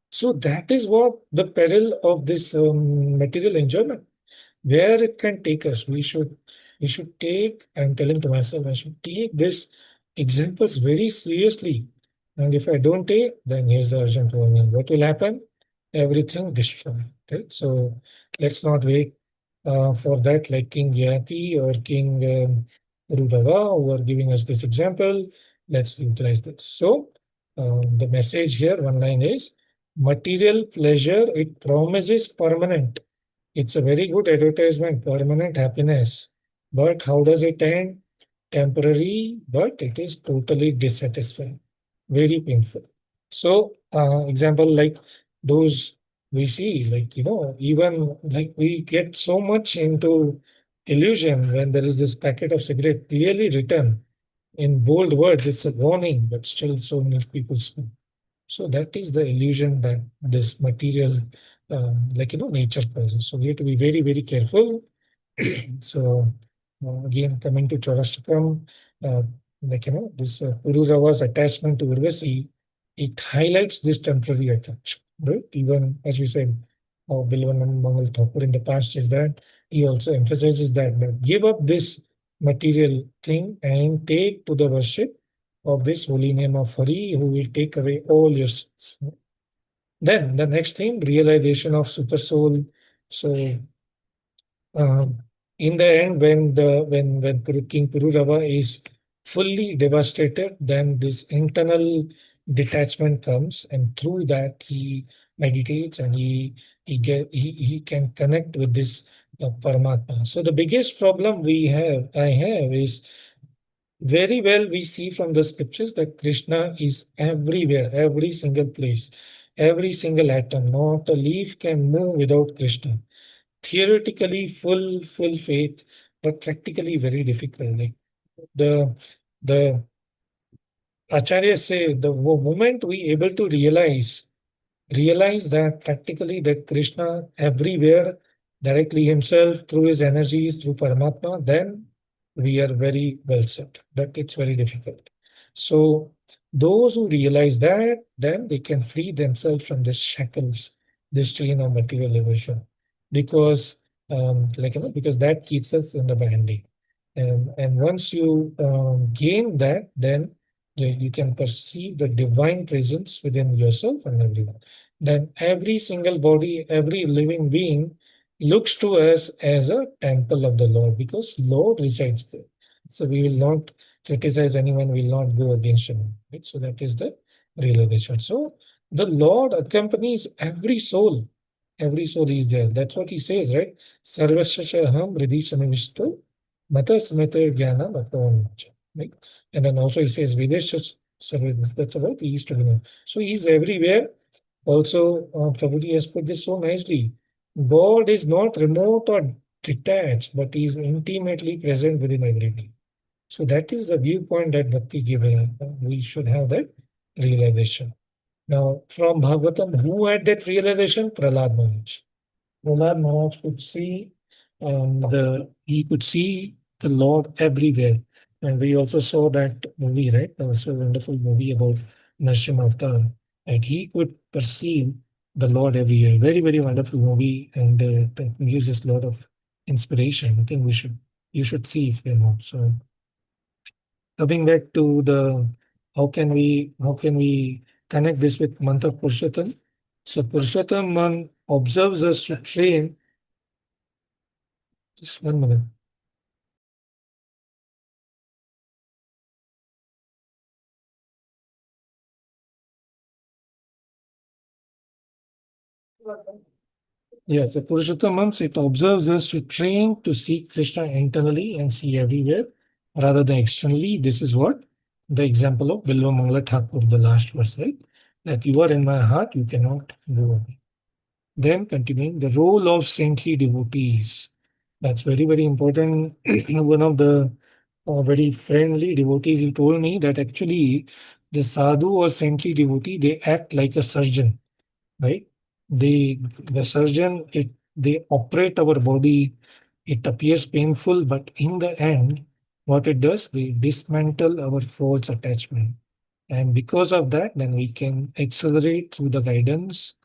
So that is what the peril of this material enjoyment, where it can take us. We should take. I'm telling to myself, I should take this examples very seriously. And if I don't take, then here's the urgent warning. What will happen? Everything destroyed. Right? So let's not wait for that, like King Yati or King Rudava, who are giving us this example. Let's utilize this. So the message here, one line is, material pleasure, it promises permanent. It's a very good advertisement, permanent happiness. But how does it end? Temporary, but it is totally dissatisfying, very painful. So, example like those we see, like, even like we get so much into illusion when there is this packet of cigarette clearly written in bold words, it's a warning, but still so many people smoke. So that is the illusion that this material, nature causes. So we have to be very, very careful. So again, coming to Chaurashtakam, uh, this Pururava's attachment to Urvasi, it highlights this temporary attraction, right? Even as we said, Bilvan Mangal Thakur in the past is that he also emphasizes that give up this material thing and take to the worship of this holy name of Hari, who will take away all your sins. Then the next thing, realization of super soul. So in the end, when King Pururava is fully devastated, then this internal detachment comes, and through that he meditates and he can connect with this Paramatma. So the biggest problem I have is, very well we see from the scriptures that Krishna is everywhere, every single place. Every single atom, not a leaf can move without Krishna. Theoretically, full faith, but practically very difficult. Like the acharyas say, the moment we able to realize that practically that Krishna everywhere, directly himself, through his energies, through Paramatma, then we are very well set. But it's very difficult. So those who realize that, then they can free themselves from the shackles, this chain of material illusion. Because because that keeps us in the binding. And once you gain that, then you can perceive the divine presence within yourself and everyone. Then every single body, every living being looks to us as a temple of the Lord because Lord resides there. So we will not criticize anyone, we will not go against anyone. Right? So that is the realization. So the Lord accompanies every soul. Every soul is there. That's what he says, right? Sarvasya aham hridhi mata smita jnana mata. Right? And then also he says Videsh service. That's about the East Dominion. So he's everywhere. Also, Prabhuji has put this so nicely. God is not remote or detached, but he is intimately present within everything. So that is the viewpoint that Bhakti gives. We should have that realization. Now, from Bhagavatam, who had that realization? Prahlad Maharaj. Prahlad Maharaj could see he could see the Lord everywhere. And we also saw that movie, right? That was a wonderful movie about Nrsimha Avatar. And he could perceive the Lord everywhere. Very, very wonderful movie, and it gives us a lot of inspiration. I think you should see if you're not. So coming back to the how can we connect this with month of Purushottam? So Purushottam man observes us to train. Just 1 minute. Yes, the Purushottamams, it observes us to train to see Krishna internally and see everywhere rather than externally. This is what the example of Bilva Mangala Thakur, the last verse, right? That you are in my heart, you cannot go away. Then continuing, the role of saintly devotees. That's very, very important. One of the very friendly devotees, he told me that actually the sadhu or saintly devotee, they act like a surgeon, right? The surgeon, they operate our body. It appears painful, but in the end, what it does, they dismantle our false attachment. And because of that, then we can accelerate through the guidance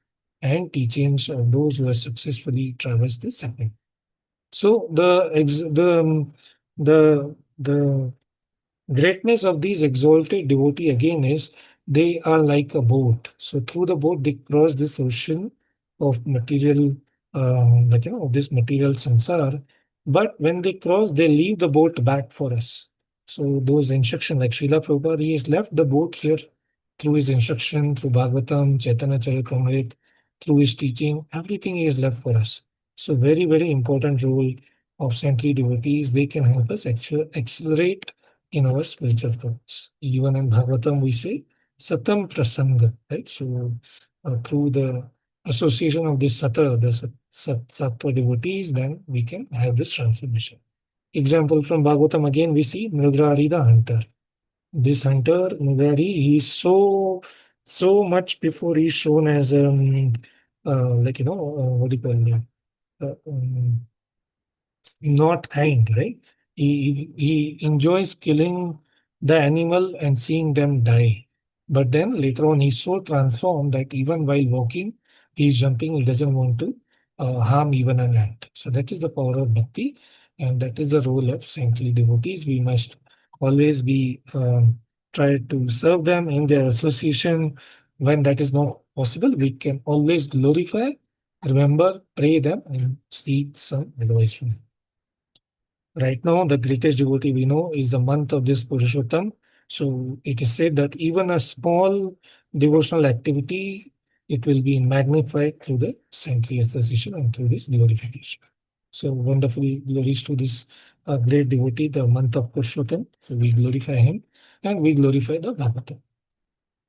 and teachings of those who have successfully traversed this segment. So the greatness of these exalted devotee again is they are like a boat. So through the boat they cross this ocean of material, of this material samsara. But when they cross, they leave the boat back for us. So those instructions, like Srila Prabhupada, he has left the boat here through his instruction, through Bhagavatam, Chaitanya Charitamrita, through his teaching, everything is left for us. So very, very important role of saintly devotees. They can help us actually accelerate in our spiritual progress. Even in Bhagavatam, we say Satam Prasanga, right? So through the association of this Sata, the Sattva devotees, then we can have this transformation. Example from Bhagavatam again, we see Mrigarari the hunter. This hunter, Mrigarari, he is so much before he's shown as what do you call it? Not kind, right? He enjoys killing the animal and seeing them die. But then later on, he's so transformed that even while walking, he's jumping, he doesn't want to harm even an ant. So that is the power of bhakti, and that is the role of saintly devotees. We must always be try to serve them in their association. When that is not possible, we can always glorify, remember, pray them, and seek some advice from them. Right now, the greatest devotee we know is the month of this Purushottam. So it is said that even a small devotional activity, it will be magnified through the saintly association and through this glorification. So wonderfully glories to this great devotee, the month of Purushottam. So we glorify him and we glorify the Bhagavatam.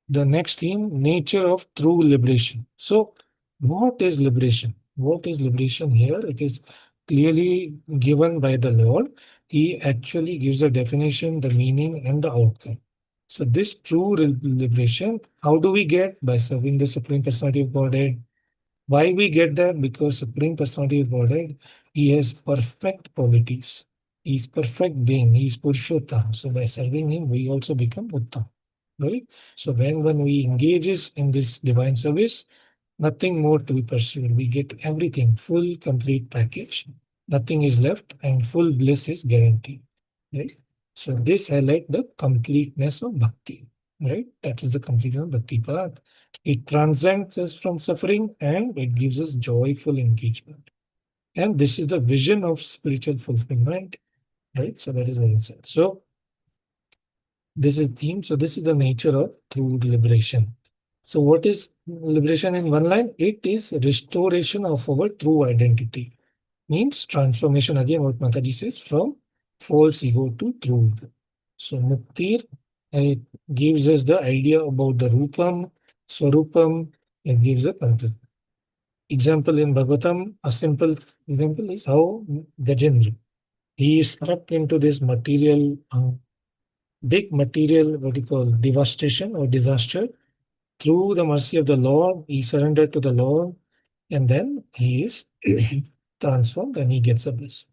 the next theme, nature of true liberation. So, what is liberation? What is liberation here? It is clearly given by the Lord. He actually gives the definition, the meaning, and the outcome. So, this true liberation, how do we get? By serving the Supreme Personality of Godhead. Why we get that? Because Supreme Personality of Godhead, He has perfect qualities. He's perfect being. He's Purushottam. So by serving Him, we also become Uttam. Right? So when one we engages in this divine service, nothing more to be pursued. We get everything, full, complete package. Nothing is left, and full bliss is guaranteed. Right? So this highlight the completeness of bhakti. Right? That is the completeness of bhakti path. It transcends us from suffering and it gives us joyful engagement. And this is the vision of spiritual fulfillment. Right? So that is very sad. So this is theme. So this is the nature of true liberation. So what is liberation in one line? It is restoration of our true identity. Means transformation again, what Mataji says, from false ego to true ego. So Muktir it gives us the idea about the Rupam, Swarupam, it gives a concept. Example in Bhagavatam, a simple example is how Gajendra, he is stuck into this material big material, what you call devastation or disaster. Through the mercy of the Lord, he surrendered to the Lord, and then he is transformed and he gets a blessing.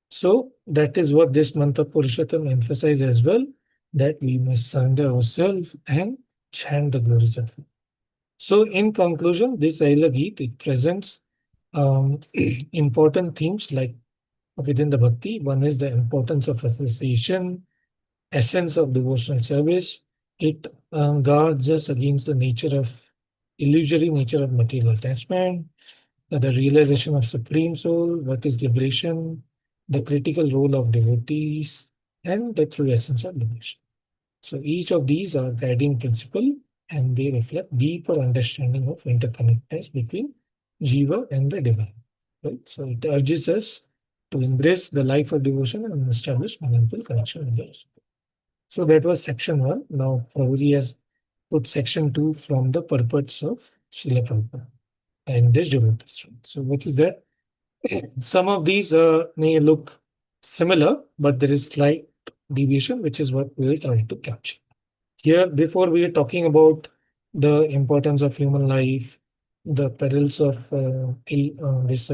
So that is what this mantra Purushottam emphasizes as well, that we must surrender ourselves and chant the glories of God. So in conclusion, this Aila Geet, it presents important themes like within the bhakti. One is the importance of association, essence of devotional service. It guards us against the nature of illusory nature of material attachment, the realization of supreme soul, what is liberation, the critical role of devotees, and the true essence of liberation. So each of these are guiding principle and they reflect deeper understanding of interconnectedness between Jiva and the divine. Right? So it urges us to embrace the life of devotion and establish meaningful connection with the Lord. So that was section 1. Now Prabhuji has put section 2 from the purports of Srila Prabhupada and this devotees. So what is that? Some of these may look similar, but there is slight deviation, which is what we are trying to capture. Here, before we are talking about the importance of human life, the perils of this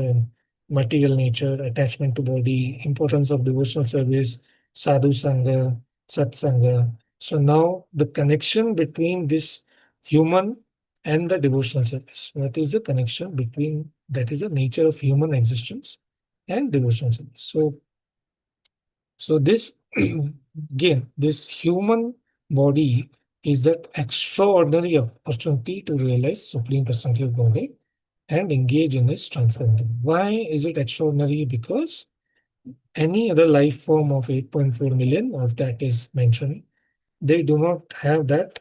material nature, attachment to body, importance of devotional service, sadhu sangha, satsanga. So now the connection between this human and the devotional service. What is the connection between that is the nature of human existence and devotional service? So this again, this human body is that extraordinary opportunity to realize Supreme Personality of Godhead and engage in this transformation. Why is it extraordinary? Because any other life form of 8.4 million, of that is mentioned, they do not have that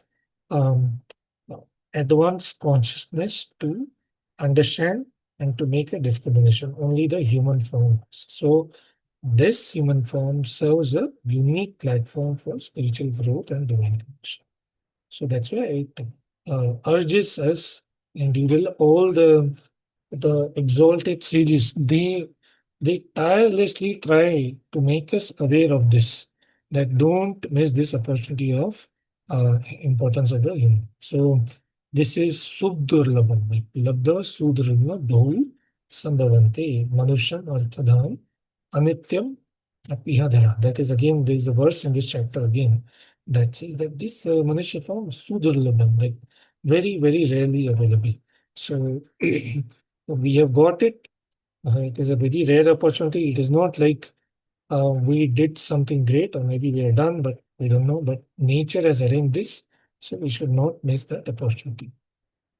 um, advanced consciousness to understand and to make a discrimination. Only the human form. So this human form serves a unique platform for spiritual growth and divine connection. So that's why it urges us and you will all the exalted sages, they tirelessly try to make us aware of this, that don't miss this opportunity of importance of the human. So this is Subdurlabham, like Labda Sudurlabha Bhahu Sambhavante Manusham Arthadham Anityam Apihadhara. That is again, there is a verse in this chapter again that says that this Manushya form Sudurlabham, like very, very rarely available. So we have got it. It is a very rare opportunity. It is not like we did something great or maybe we are done, but we don't know. But nature has arranged this, so we should not miss that opportunity.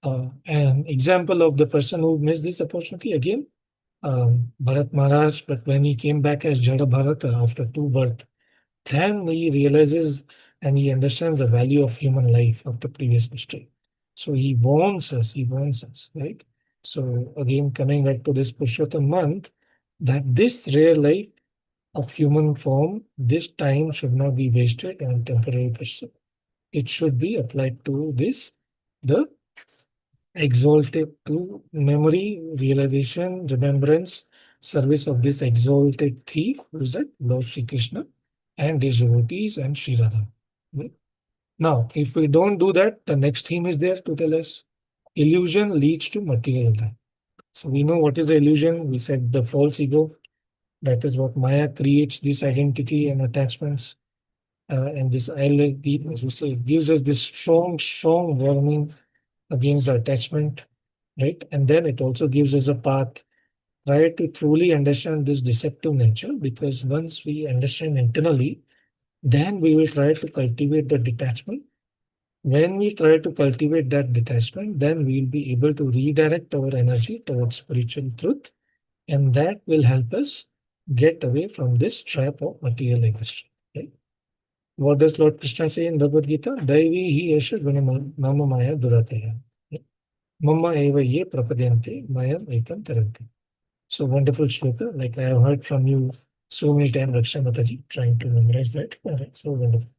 An example of the person who missed this opportunity again, Bharat Maharaj, but when he came back as Jada Bharata after two births, then he realizes and he understands the value of human life after previous mistake. So he warns us, right? So again, coming back to this Purushottam month, that this rare life of human form, this time should not be wasted on temporary pursuit. it should be applied to this, the exalted to memory, realization, remembrance, service of this exalted thief, who is that? Lord Shri Krishna and his devotees and Sri Radha. Right? Now, if we don't do that, the next theme is there to tell us illusion leads to material life. So we know what is the illusion. We said the false ego. That is what Maya creates, this identity and attachments. And this L175B, as we say, gives us this strong warning against the attachment, right? And then it also gives us a path, right, to truly understand this deceptive nature, because once we understand internally, then we will try to cultivate the detachment. When we try to cultivate that detachment, then we'll be able to redirect our energy towards spiritual truth, and that will help us get away from this trap of material existence. Right? What does Lord Krishna say in Bhagavad Gita? Daivi hi esha gunama mama maya durataya. Mama eva ye prapadyante mayam etam taranti. So wonderful shloka. Like I have heard from you so many times, Raksha Mataji, trying to memorize that. Alright, so wonderful.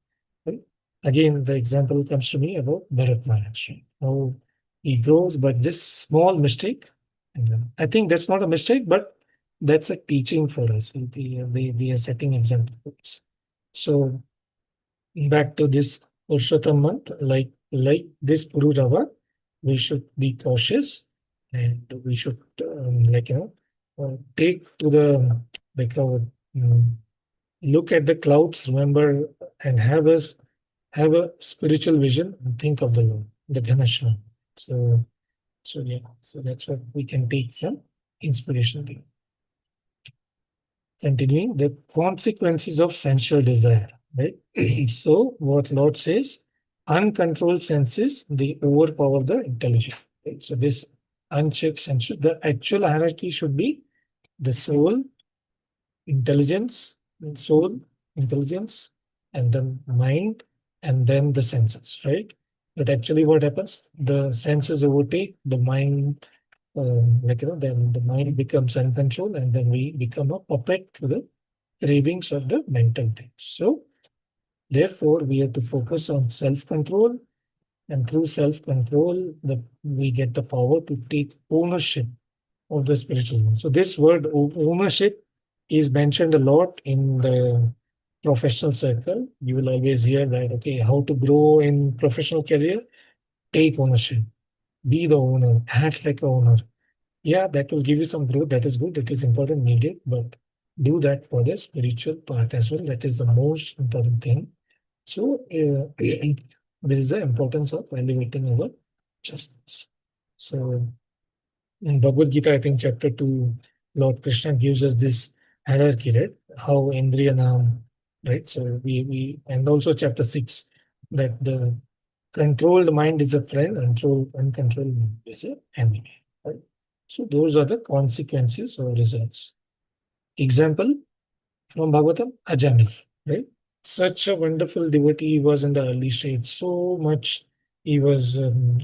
Right? Again, the example comes to me about Bharat Maharaj. How he grows, but this small mistake, and I think that's not a mistake, but that's a teaching for us. They are setting example for us. So back to this Purushottam month, like this Pururava, we should be cautious, and we should take to the like look at the clouds, remember, and have a spiritual vision and think of the Lord, the Ganesha. So yeah, so that's what we can take some inspiration there. Continuing, the consequences of sensual desire, right? So what Lord says, uncontrolled senses, they overpower the intelligence. Right? So this unchecked senses, the actual hierarchy should be the soul, intelligence, soul, intelligence, and then mind, and then the senses, right? But actually what happens, the senses overtake the mind, then the mind becomes uncontrolled, and then we become a puppet to the cravings of the mental things. So therefore we have to focus on self-control, and through self-control we get the power to take ownership of the spiritual one. So this word ownership is mentioned a lot in the professional circle. You will always hear that, okay, how to grow in professional career, take ownership, be the owner, act like a owner. Yeah, that will give you some growth. That is good. It is important, needed, but do that for the spiritual part as well. That is the most important thing. So there is the importance of elevating our justice. So in Bhagavad Gita, I think chapter 2, Lord Krishna gives us this hierarchy, right? How Indriyanam, right? So we and also chapter 6, that the controlled mind is a friend, uncontrolled mind is an enemy. Right? So those are the consequences or results. Example from Bhagavatam, Ajamil, right? Such a wonderful devotee he was in the early stage. So much he was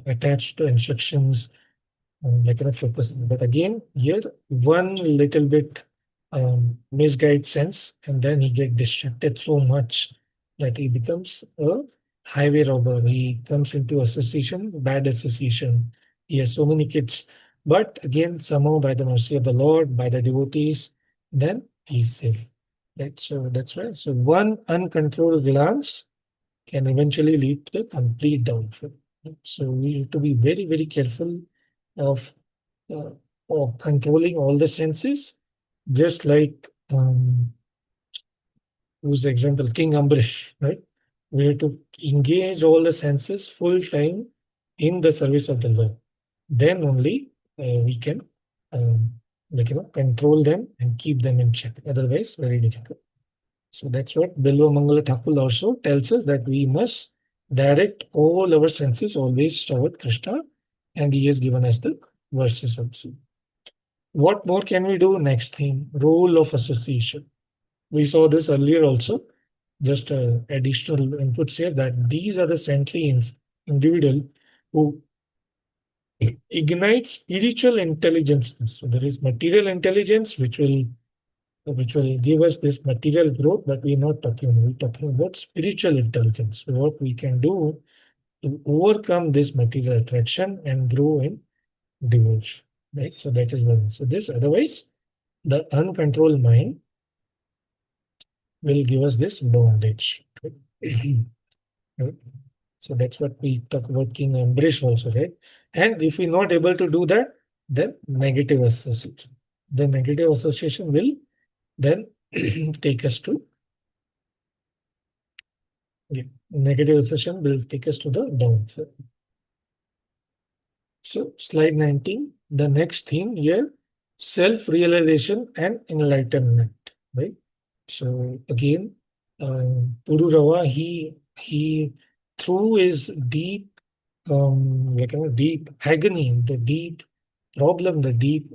attached to instructions, focus. But again, here one little bit misguided sense, and then he get distracted so much that he becomes a highway robber. He comes into association, bad association. He has so many kids, but again, somehow by the mercy of the Lord, by the devotees, then he's safe. Right. So that's right. So one uncontrolled glance can eventually lead to a complete downfall. Right? So we have to be very careful of uh, controlling all the senses, just like who's the example, King Ambrish, right? We have to engage all the senses full time in the service of the Lord. Then only we can control them and keep them in check. Otherwise, very difficult. So that's what Bilva Mangala Thakur also tells us, that we must direct all our senses always toward Krishna, and he has given us the verses also. What more can we do? Next thing, role of association. We saw this earlier also. Just additional inputs here, that these are the saintly individual who ignite spiritual intelligence. So there is material intelligence which will which will give us this material growth, but we're not talking, we're talking about spiritual intelligence. So what we can do to overcome this material attraction and grow in devotion, right? So that is one. So this, otherwise, the uncontrolled mind will give us this bondage. Right? So that's what we talk about King Ambrish also, right? And if we're not able to do that, then negative association. The negative association will then take us to negative association will take us to the downfall. So slide 19, the next theme here, self-realization and enlightenment, right? So again, Pururava, he through his deep deep agony, the deep problem, the deep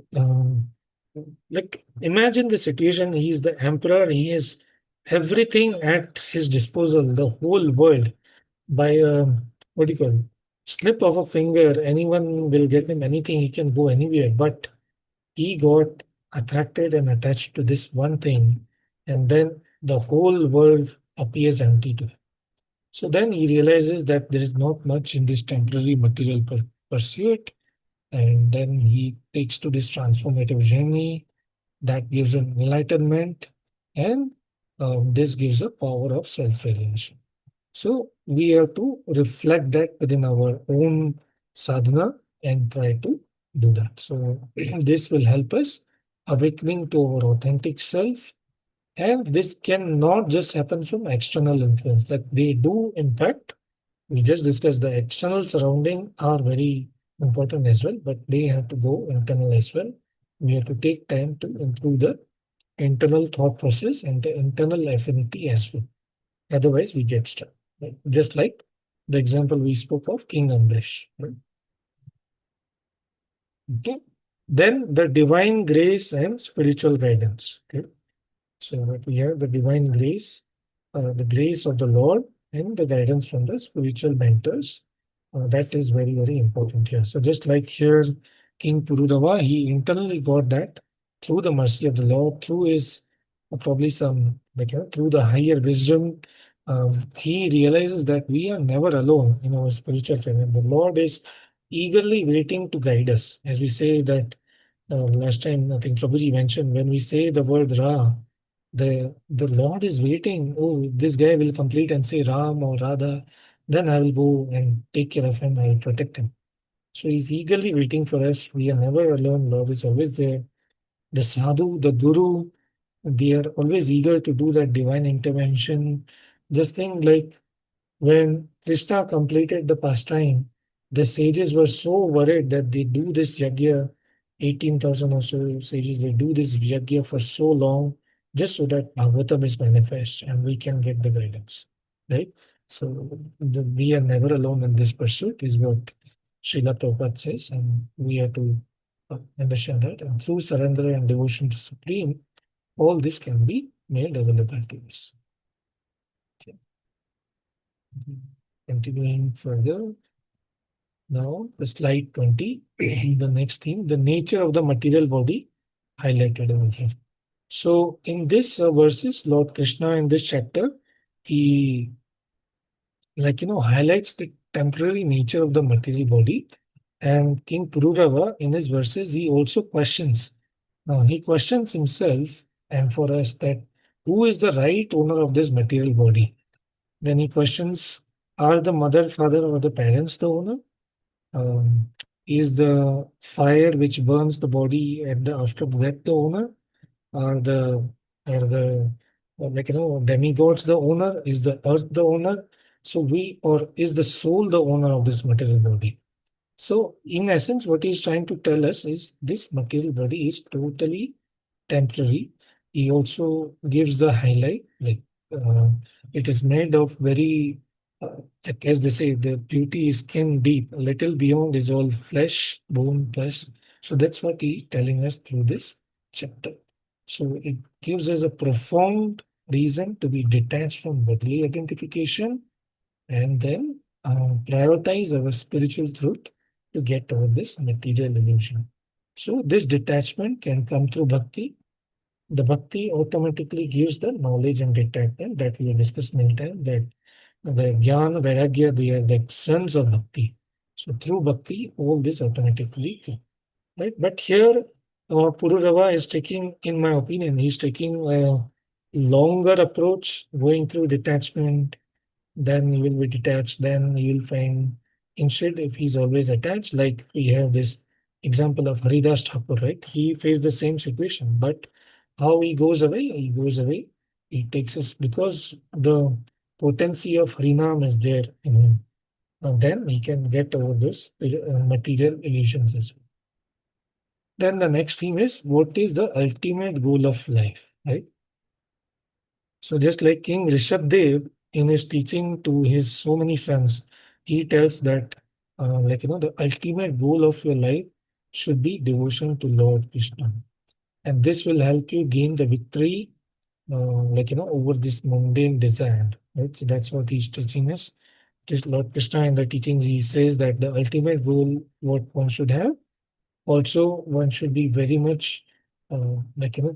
like imagine the situation. He's the emperor, he has everything at his disposal, the whole world. By what do you call it? Slip of a finger, anyone will get him anything, he can go anywhere. But he got attracted and attached to this one thing, and then the whole world appears empty to him. So then he realizes that there is not much in this temporary material pursuit, and then he takes to this transformative journey that gives him enlightenment, and this gives a power of self-realization. So we have to reflect that within our own sadhana and try to do that. So this will help us awakening to our authentic self. And this cannot just happen from external influence. Like they do impact. We just discussed the external surrounding are very important as well, but they have to go internal as well. We have to take time to improve the internal thought process and the internal affinity as well. Otherwise, we get stuck. Right? Just like the example we spoke of King Ambrish. Right? Okay. Then the divine grace and spiritual guidance. Okay. So what we have the divine grace, the grace of the Lord, and the guidance from the spiritual mentors. That is very, very important here. So just like here, King Pururava, he internally got that through the mercy of the Lord, through his probably some through the higher wisdom. He realizes that we are never alone in our spiritual journey. The Lord is eagerly waiting to guide us. As we say that last time, I think Prabhuji mentioned, when we say the word Ra, the Lord is waiting. Oh, this guy will complete and say Ram or Radha, then I will go and take care of him. I will protect him. So he's eagerly waiting for us. We are never alone. Lord is always there. The sadhu, the guru, they are always eager to do that divine intervention. Just think like when Krishna completed the pastime, the sages were so worried that they do this yajna, 18,000 or so sages, they do this yajna for so long just so that Bhagavatam is manifest and we can get the guidance. Right? So we are never alone in this pursuit, is what Srila Prabhupada says, and we have to understand that. And through surrender and devotion to Supreme, all this can be made available to us. Okay. Continuing further. Now, the slide 20, the next theme, the nature of the material body highlighted over here. So, in this verses, Lord Krishna in this chapter, he highlights the temporary nature of the material body. And King Pururava, in his verses, he also questions. He questions himself and for us that who is the right owner of this material body? Then he questions, are the mother, father, or the parents the owner? Is the fire which burns the body and after death the owner? Are the demigods the owner? Is the earth the owner? Or is the soul the owner of this material body? So, in essence, what he's trying to tell us is this material body is totally temporary. He also gives the highlight, uh, it is made of very, like as they say, the beauty is skin deep, a little beyond is all flesh, bone, flesh. So that's what he's telling us through this chapter. So it gives us a profound reason to be detached from bodily identification and then prioritize our spiritual truth to get over this material illusion. So this detachment can come through bhakti, The bhakti automatically gives the knowledge and detachment that we have discussed many times, that the jnana, vairagya, they are like sons of bhakti. So through bhakti, all this automatically come, right? But here, Pururava is taking, in my opinion, he's taking a longer approach, going through detachment, then you will be detached, then you will find, instead, if he's always attached, like we have this example of Haridas Thakur, right? He faced the same situation, but how he goes away? He goes away. He takes us because the potency of Harinam is there in him. And then he can get over this material illusions as well. Then the next theme is what is the ultimate goal of life, right? So just like King Rishabdev in his teaching to his so many sons, he tells that the ultimate goal of your life should be devotion to Lord Krishna, and this will help you gain the victory, over this mundane desire. Right, so that's what he's teaching us. This Lord Krishna in the teachings he says that the ultimate goal what one should have. Also, one should be very much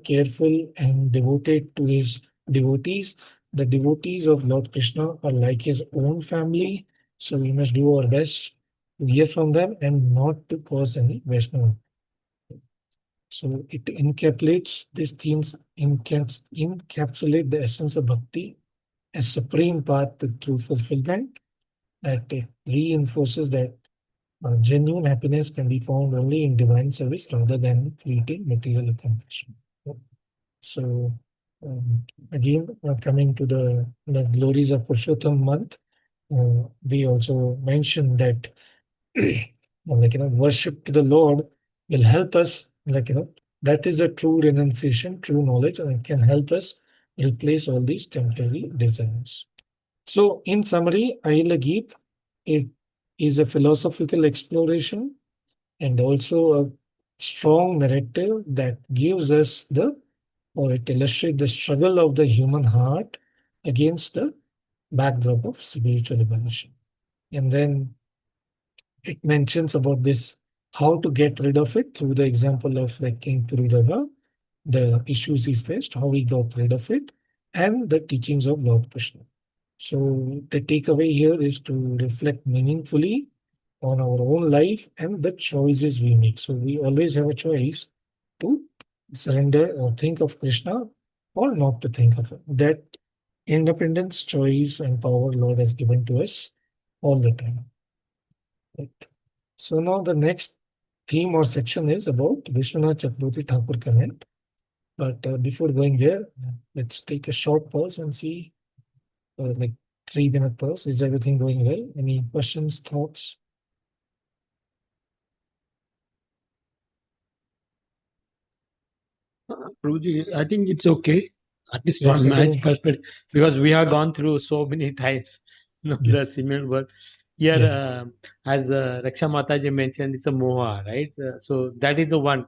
careful and devoted to his devotees. The devotees of Lord Krishna are like his own family, so we must do our best to hear from them and not to cause any Vaishnava. So it encapsulates these themes, encapsulate the essence of bhakti as supreme path to true fulfillment. That it reinforces that genuine happiness can be found only in divine service rather than fleeting material accomplishment. So, again, coming to the glories of Purushottam month, we also mentioned that worship to the Lord will help us, that is a true renunciation, true knowledge, and it can help us replace all these temporary desires. So, in summary, Ahila Geet, it is a philosophical exploration and also a strong narrative that gives us or it illustrates the struggle of the human heart against the backdrop of spiritual evolution. And then it mentions about this, how to get rid of it through the example of like King Pururava, the issues he faced, how he got rid of it, and the teachings of Lord Krishna. So the takeaway here is to reflect meaningfully on our own life and the choices we make. So we always have a choice to surrender or think of Krishna or not to think of it. That independence, choice, and power Lord has given to us all the time. Right. So now the next theme or section is about Vishwanath Chakraborty Thakur comment. But before going there, let's take a short pause and see, like 3-minute pause. Is everything going well? Any questions, thoughts? Prabhuji, I think it's okay. At least Let's from my continue. perspective, because we have gone through so many times, the Yes. similar word. Here, Yeah. as Raksha Mataji mentioned, it's a moha, right? So that is the one.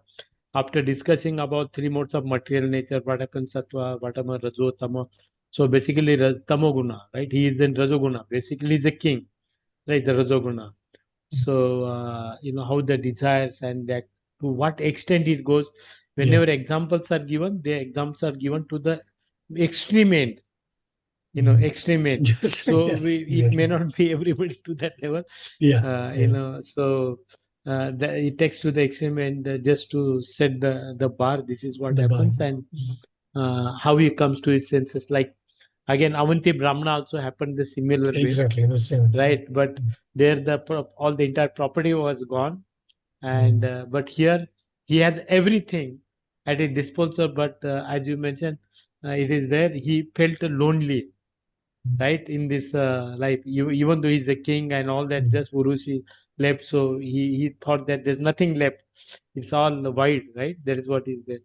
After discussing about three modes of material nature, what happens sattva, what happens rajo, tamo. So basically, tamoguna, right? He is in rajoguna. Basically, he's a king, right? The rajoguna. So how the desires and that to what extent it goes. Yeah. Whenever examples are given, the examples are given to the extreme end. Mhm. Extreme end. Yes. So Yes. it may Exactly. not be everybody to that level. Yeah. Yeah. So it takes to the extreme end just to set the bar. This is what The bar. happens, and how he comes to his senses. Like again, Avanti Brahmana also happened the similar way, Exactly the same. right? But there all the entire property was gone, and Mm. but here he has everything at his disposal. But as you mentioned, it is there. He felt lonely, right, in this life. Even though he's a king and all that, Mm. just Urushi left, so he thought that there's nothing left. It's all void, right? That is what is there.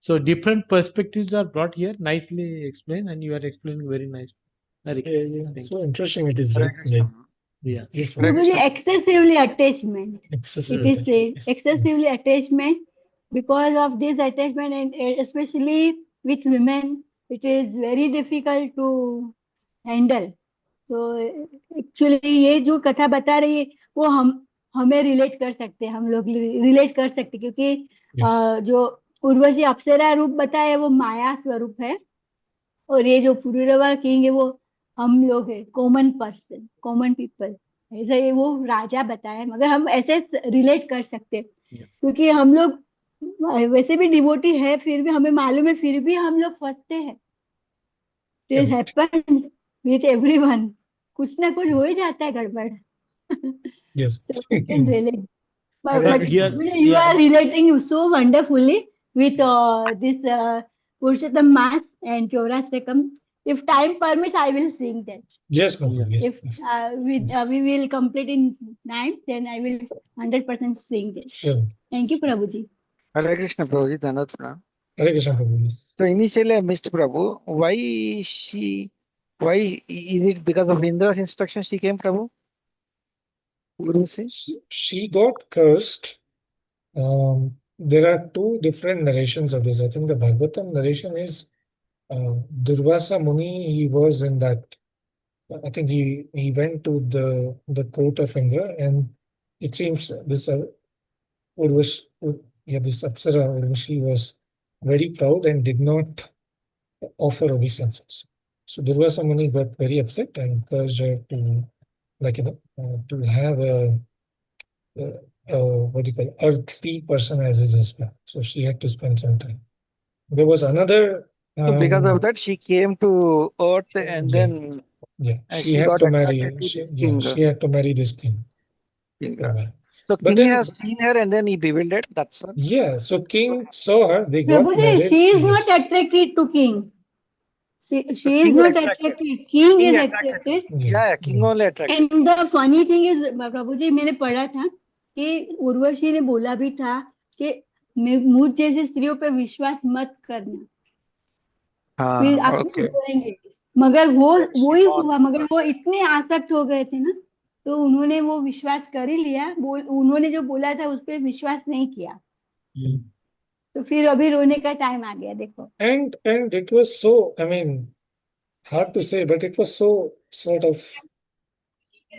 So different perspectives are brought here, nicely explained, and you are explaining very nicely. Very Yeah, yeah. thank So interesting it is, Hare right? Krishna. Like, you. Yeah. yes, Hare Prabhu. Prabhuji, Krishna. excessively attachment. Excessive It is attachment. said Yes. Yes. excessively attachment. Because of this attachment, and especially with women, it is very difficult to handle. So actually ये जो कथा बता रही है वो हमें relate कर सकते हैं, हम लोग रिलेट कर सकते हैं, क्योंकि Yes. जो उर्वशी अप्सरा रूप बताया वो माया स्वरूप है, और ये जो पुरुरवा किंग है वो हम लोग है, कॉमन पर्सन, कॉमन पीपल। ऐसा ये वो राजा बताया, मगर हम ऐसे रिलेट कर सकते हैं, क्योंकि हम लोग वैसे भी डिवोटी है, फिर भी हमें मालूम है, फिर भी हम लोग फंसते हैं। This Correct. Happens with everyone, कुछ ना कुछ हो ही Yes. जाता है गड़बड़। Yes. So we can relate. But, But but here, you are relating so wonderfully with this Purushottam Mass and Chaurashtakam. If time permits, I will sing that. Yes, Prabhu. Yes. If Yes. we will complete in time, then I will 100% sing that. Sure. Thank you, Prabhuji. Hare Krishna, Prabhuji. Dhanavad pranam. Hare Krishna, Prabhu. Yes. So initially I missed Prabhu. Why is it because of Indra's instruction she came, Prabhu? Guru say? She got cursed. There are two different narrations of this. I think the Bhagavatam narration is Durvasa Muni. He was in that. I think he went to the court of Indra, and it seems this Urvashi, this Apsara Urvashi was very proud and did not offer obeisances. So Durvasa Muni got very upset and cursed her to, to have what do you call, earthly person as his husband. So she had to spend some time. There was another. So because of that, she came to earth and Yeah. then She she had got to attracted marry. to this king. She had to marry this king. King. So But king then, has seen her and then he bewildered. That's all. yeah. So king saw her. They got Prabhuji, married. she is Yes. not attracted to king. She So is king not attracted. attracted. King King is attracted. attracted. Yeah, king only attracted. And the funny thing is, प्रभुजी मैंने पढ़ा था कि उर्वशी ने बोला भी था कि मुझ जैसे स्त्रियों पे विश्वास मत करना, फिर आप करेंगे। मगर वो ही हुआ, मगर वो इतने आसक्त हो गए थे ना, तो उन्होंने वो विश्वास कर ही लिया। उन्होंने जो बोला था उस पर विश्वास नहीं किया, तो फिर अभी रोने का टाइम आ गया, देखो। And it was so, I mean, hard to say, but it was so sort of,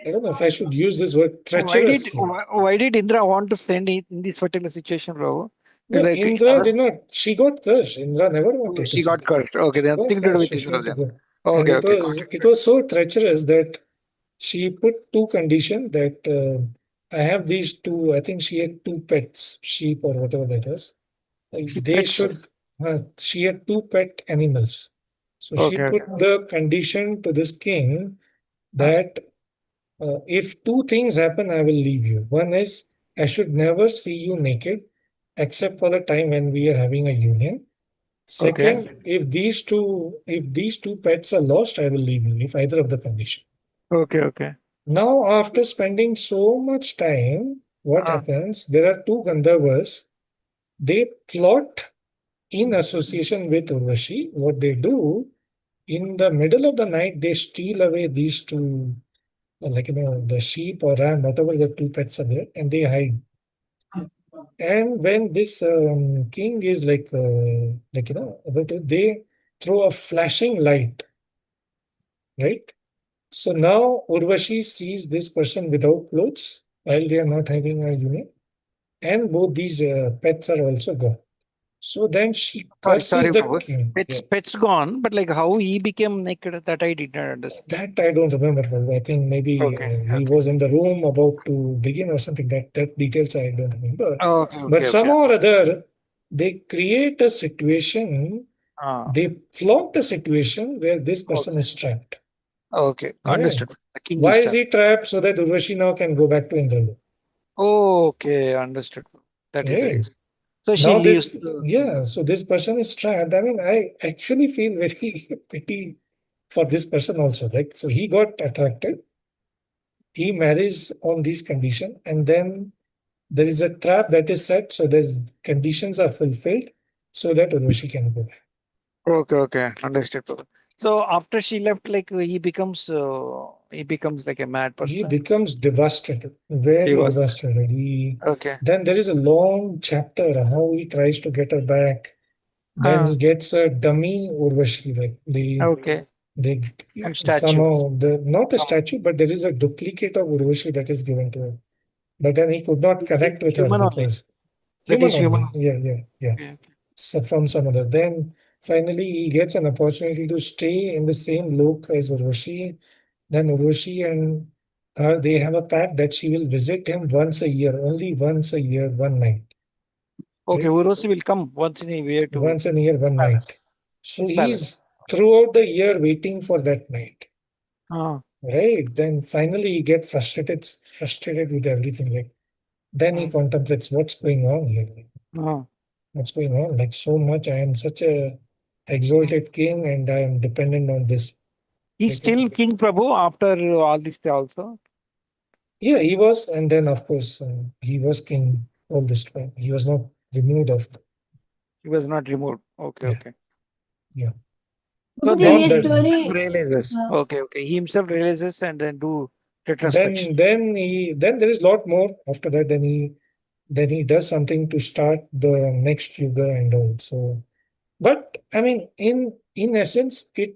I don't know if I should use this word, treacherous. Why did Indra want to send it in this particular situation, bro? No, Like Indra did not. She got cursed. Indra never wanted to she send got it. cursed. Okay, then Got nothing to do cursed, with so she had Indra to then. go. And Okay, okay. it was so treacherous that she put two conditions that I have these two. I think she had two pets, sheep or whatever that was. They Pets. should. She had two pet animals. So she Okay, put the condition to this king that if two things happen, I will leave you. One is I should never see you naked, except for the time when we are having a union. Second, if these two pets are lost, I will leave you. If either of the condition. okay. Now, after spending so much time, what happens? There are two Gandharvas. They plot in association with Urvashi. What they do, in the middle of the night, they steal away these two, the sheep or ram, whatever the two pets are there, and they hide. And when this king is they throw a flashing light, right? So now Urvashi sees this person without clothes while they are not having a union, and both these pets are also gone. So then she curses the Prabhu. king. Pets gone, but like how he became naked, that I did not understand. That I don't remember. Prabhu. I think maybe he was in the room about to begin or something. That details I don't remember. But somehow or other, they create a situation. They plot the situation where this person is trapped. Okay, understood. The king Why is trapped. he trapped? So that Urvashi now can go back to Indra. Okay, understood. That is the reason. So she Now leaves. so this person is trapped. I mean, I actually feel very pity for this person also. So he got attracted, he marries on these conditions, and then there is a trap that is set, so there's conditions are fulfilled so that Urvashi can go back. Okay, understood. So after she left, like he becomes like a mad person. He becomes devastated, very devastated. Then there is a long chapter how he tries to get her back. Then he gets a dummy Urvashi, they somehow not a statue, but there is a duplicate of Urvashi that is given to her. But then he could not connect with her because human only. Yeah. from some other. Then finally he gets an opportunity to stay in the same lok as Urvashi. Then Urvashi and her, they have a pact that she will visit him once a year, only once a year, one night. Okay, Okay? Urosi will come once in a year to Once a year, one night. palace. So His palace. he's throughout the year waiting for that night. Ah, Right? Then finally he gets frustrated with everything. Like then he contemplates what's going on here. Like, ah. what's going on? Like so much. I am such a exalted king, and I am dependent on this. He's still King Prabhu after all this also. Yeah, he was, and then of course he was king all this time. He was not removed of. He was not removed. Okay, Yeah, okay. yeah. So मुझे then Not ये he that. Story realizes. Okay, okay. He himself realizes and then do retrospection. Then there is a lot more after that. Then he does something to start the next yuga and all. So, but I mean, in essence, it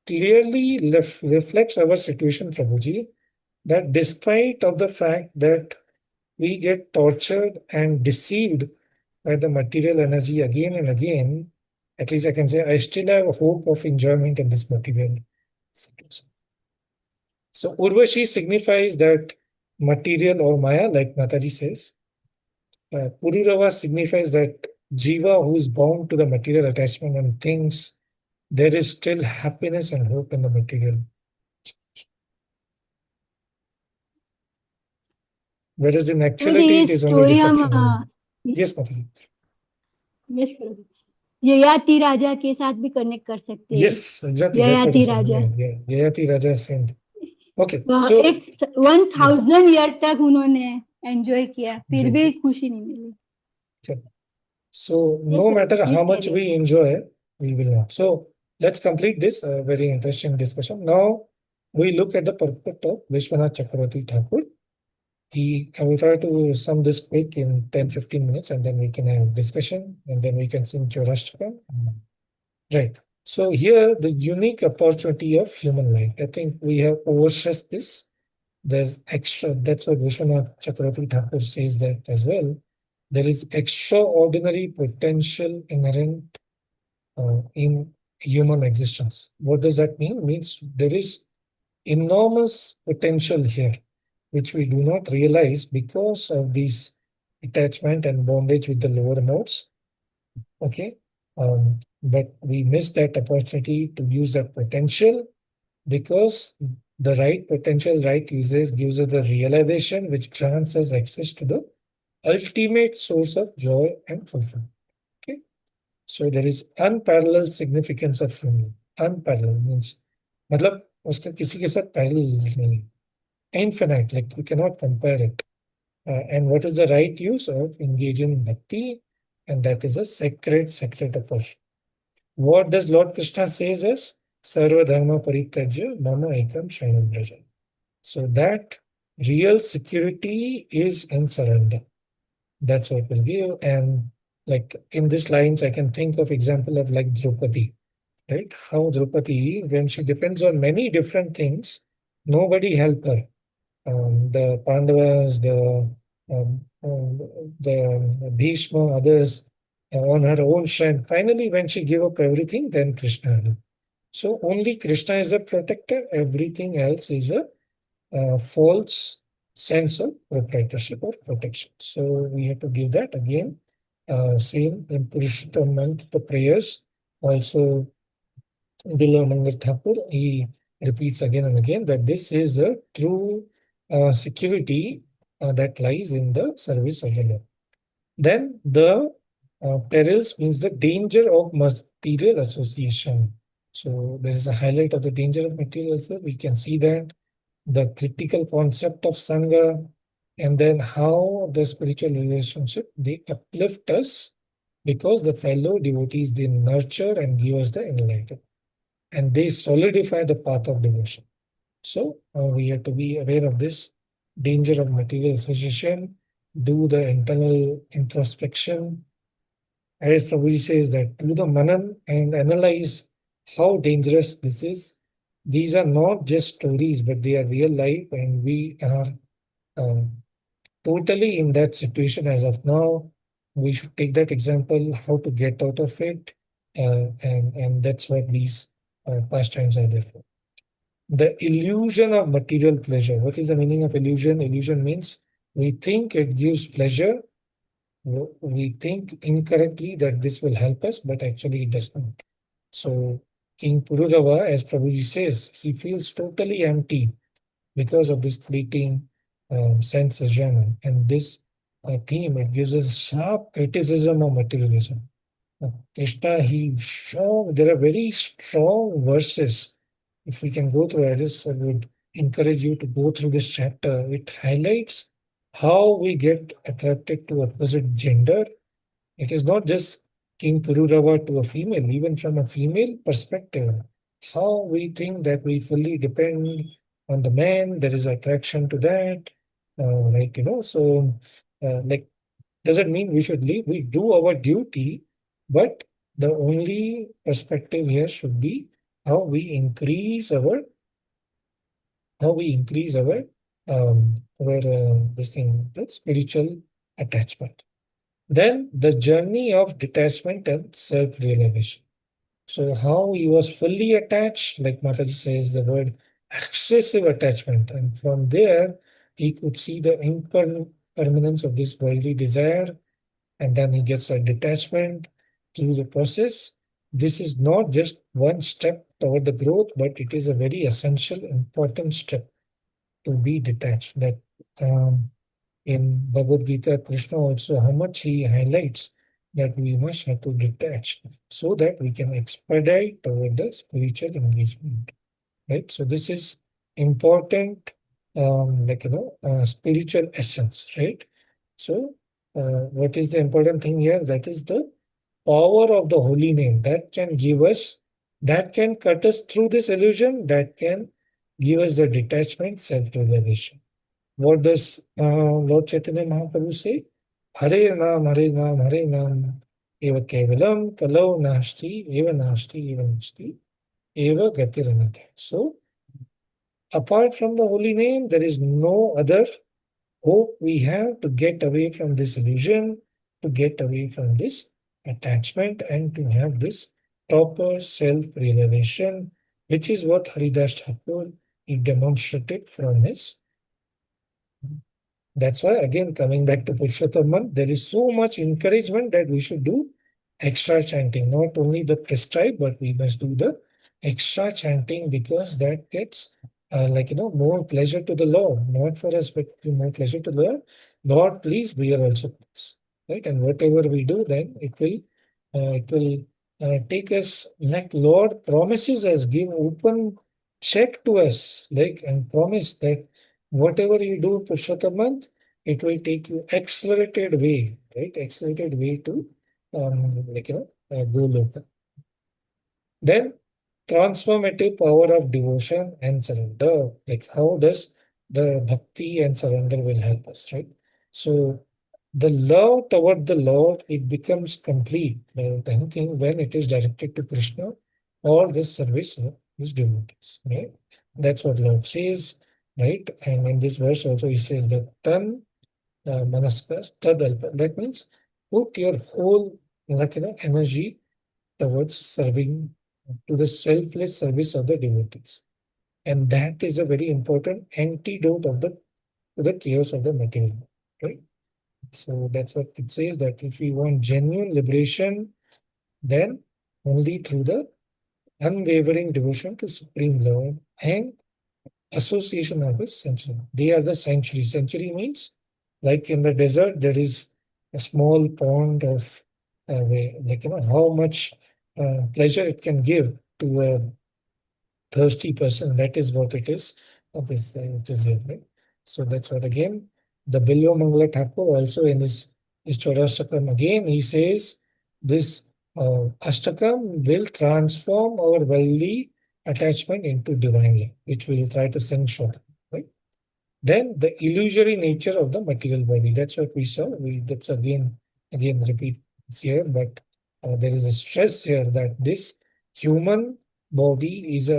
clearly reflects our situation, Prabhuji, that despite of the fact that we get tortured and deceived by the material energy again and again, at least I can say I still have a hope of enjoyment in this material situation. So Urvashi signifies that material or Maya, like Mataji says. Pururava signifies that Jiva who is bound to the material attachment and thinks there is still happiness and hope in the material. Whereas in मुझे actuality, ये it is only story हम deception. Yes, Mataji. Yes Yayati राजा के साथ भी connect कर सकते हैं Yes, exactly. That's what I Yayati said. Raja Yeah, Yayati Raja is same. Okay, वह so एक yes, 1000 ईयर तक उन्होंने एंजॉय किया फिर enjoy. भी खुशी नहीं मिली Okay. So Yes, no sir. matter Please how much carry on. we enjoy, we will not. So let's complete this very interesting discussion. Now we look at the purport of Vishwanath Chakravarti Thakur. I will try to sum this quick in 10-15 minutes, and then we can have discussion, and then we can sing Chaurashtra. Right. So here the unique opportunity of human life. I think we have overstressed this. There's extra, that's what Vishwanath Chakravarti Thakur says that as well. There is extraordinary potential inherent in human existence. What does that mean? Means there is enormous potential here, which we do not realize because of these attachment and bondage with the lower modes. Okay. But we miss that opportunity to use that potential because the right potential, right uses gives us the realization which grants us access to the ultimate source of joy and fulfillment. Okay. So there is unparalleled significance of human. Unparalleled means मतलब उसका किसी के साथ parallel नहीं है. Infinite, like we cannot compare it. And what is the right use of engaging in bhakti? And that is a sacred approach. What does Lord Krishna says is Sarva Dharma Parityajya Mama Ekam Sharanam Vraja. So that real security is in surrender. That's what will give. And like in these lines, I can think of example of like Draupadi, right? How Draupadi, when she depends on many different things, nobody help her. The Pandavas, the Bhishma, others, on her own strength. Finally, when she gave up everything, then Krishna helped. So only Krishna is a protector. Everything else is a false sense of proprietorship or protection. So we have to give that again. Same in Purushottam month, the prayers. Also, Bilo Mangal Thakur, he repeats again and again that this is a true security that lies in the service of the Lord. Then the perils means the danger of material association. So there is a highlight of the danger of material association. We can see that the critical concept of Sangha, and then how the spiritual relationship, they uplift us because the fellow devotees, they nurture and give us the enlightenment. And they solidify the path of devotion. So we have to be aware of this danger of material association, do the internal introspection. As Prabhuji says that do the manan and analyze how dangerous this is. These are not just stories, but they are real life, and we are totally in that situation as of now. we should take that example, how to get out of it, and that's what these pastimes are there for. The illusion of material pleasure. What is the meaning of illusion? Illusion means we think it gives pleasure. We think incorrectly that this will help us, but actually it does not. So King Pururava, as Prabhuji says, he feels totally empty because of this fleeting sense enjoyment. And this theme, it gives us sharp criticism of materialism. Krishna, there are very strong verses. If we can go through, I would encourage you to go through this chapter. It highlights how we get attracted to opposite gender. It is not just King Pururava to a female, even from a female perspective. How we think that we fully depend on the man, there is attraction to that. Like doesn't mean we should leave. We do our duty, but the only perspective here should be how we increase our the spiritual attachment. Then the journey of detachment and self-realization. So how he was fully attached, like Mataji says, the word excessive attachment, and from there he could see the impermanence of this worldly desire, and then he gets a detachment through the process. This is not just one step toward the growth, but it is a very essential, important step to be detached. That in Bhagavad Gita, Krishna also, how much he highlights that we must have to detach so that we can expedite toward the spiritual engagement. Right? So this is important, spiritual essence, right? So what is the important thing here? That is the power of the holy name that can cut us through this illusion, that can give us the detachment, self-realization. What does Lord Chaitanya Mahaprabhu say? Hare Nam, Hare Nam, Hare Nam, Eva Kevalam, Kalau Nashti, Eva Nashti, Eva Nashti, Eva Gatiranatha. So, apart from the holy name, there is no other hope we have to get away from this illusion, to get away from this attachment, and to have this proper self-realization, which is what Haridas Thakur he demonstrated from his. That's why, again, coming back to Purushottam, there is so much encouragement that we should do extra chanting, not only the prescribed, but we must do the extra chanting, because that gets more pleasure to the Lord, not for us, but more pleasure to the Lord. Lord, please, we are also pleased, right? And whatever we do, then it will take us, like Lord promises us, give open check to us, and promise that whatever you do, Purushottam, it will take you accelerated way, right? Accelerated way to go local. Then transformative power of devotion and surrender. Like how does the bhakti and surrender will help us, right? So the love toward the Lord, it becomes complete, anything when it is directed to Krishna or the service of his devotees, right? That's what Lord says, right? And in this verse also he says that tan manaskas tadalpa. That means put your whole energy towards serving, to the selfless service of the devotees. And that is a very important antidote to the chaos of the material, right? So that's what it says, that if we want genuine liberation, then only through the unwavering devotion to Supreme Lord and association of his sanctuary. They are the sanctuary. Sanctuary means, like in the desert, there is a small pond of how much pleasure it can give to a thirsty person. That is what it is. It is there, right? So that's what, again, the Bilwa Mangala Thakur also in his Chaurashtakam, again he says this Ashtakam will transform our worldly attachment into divine love, which we will try to sing short, right? Then the illusory nature of the material body. That's what we saw. That's again repeat here, but there is a stress here that this human body is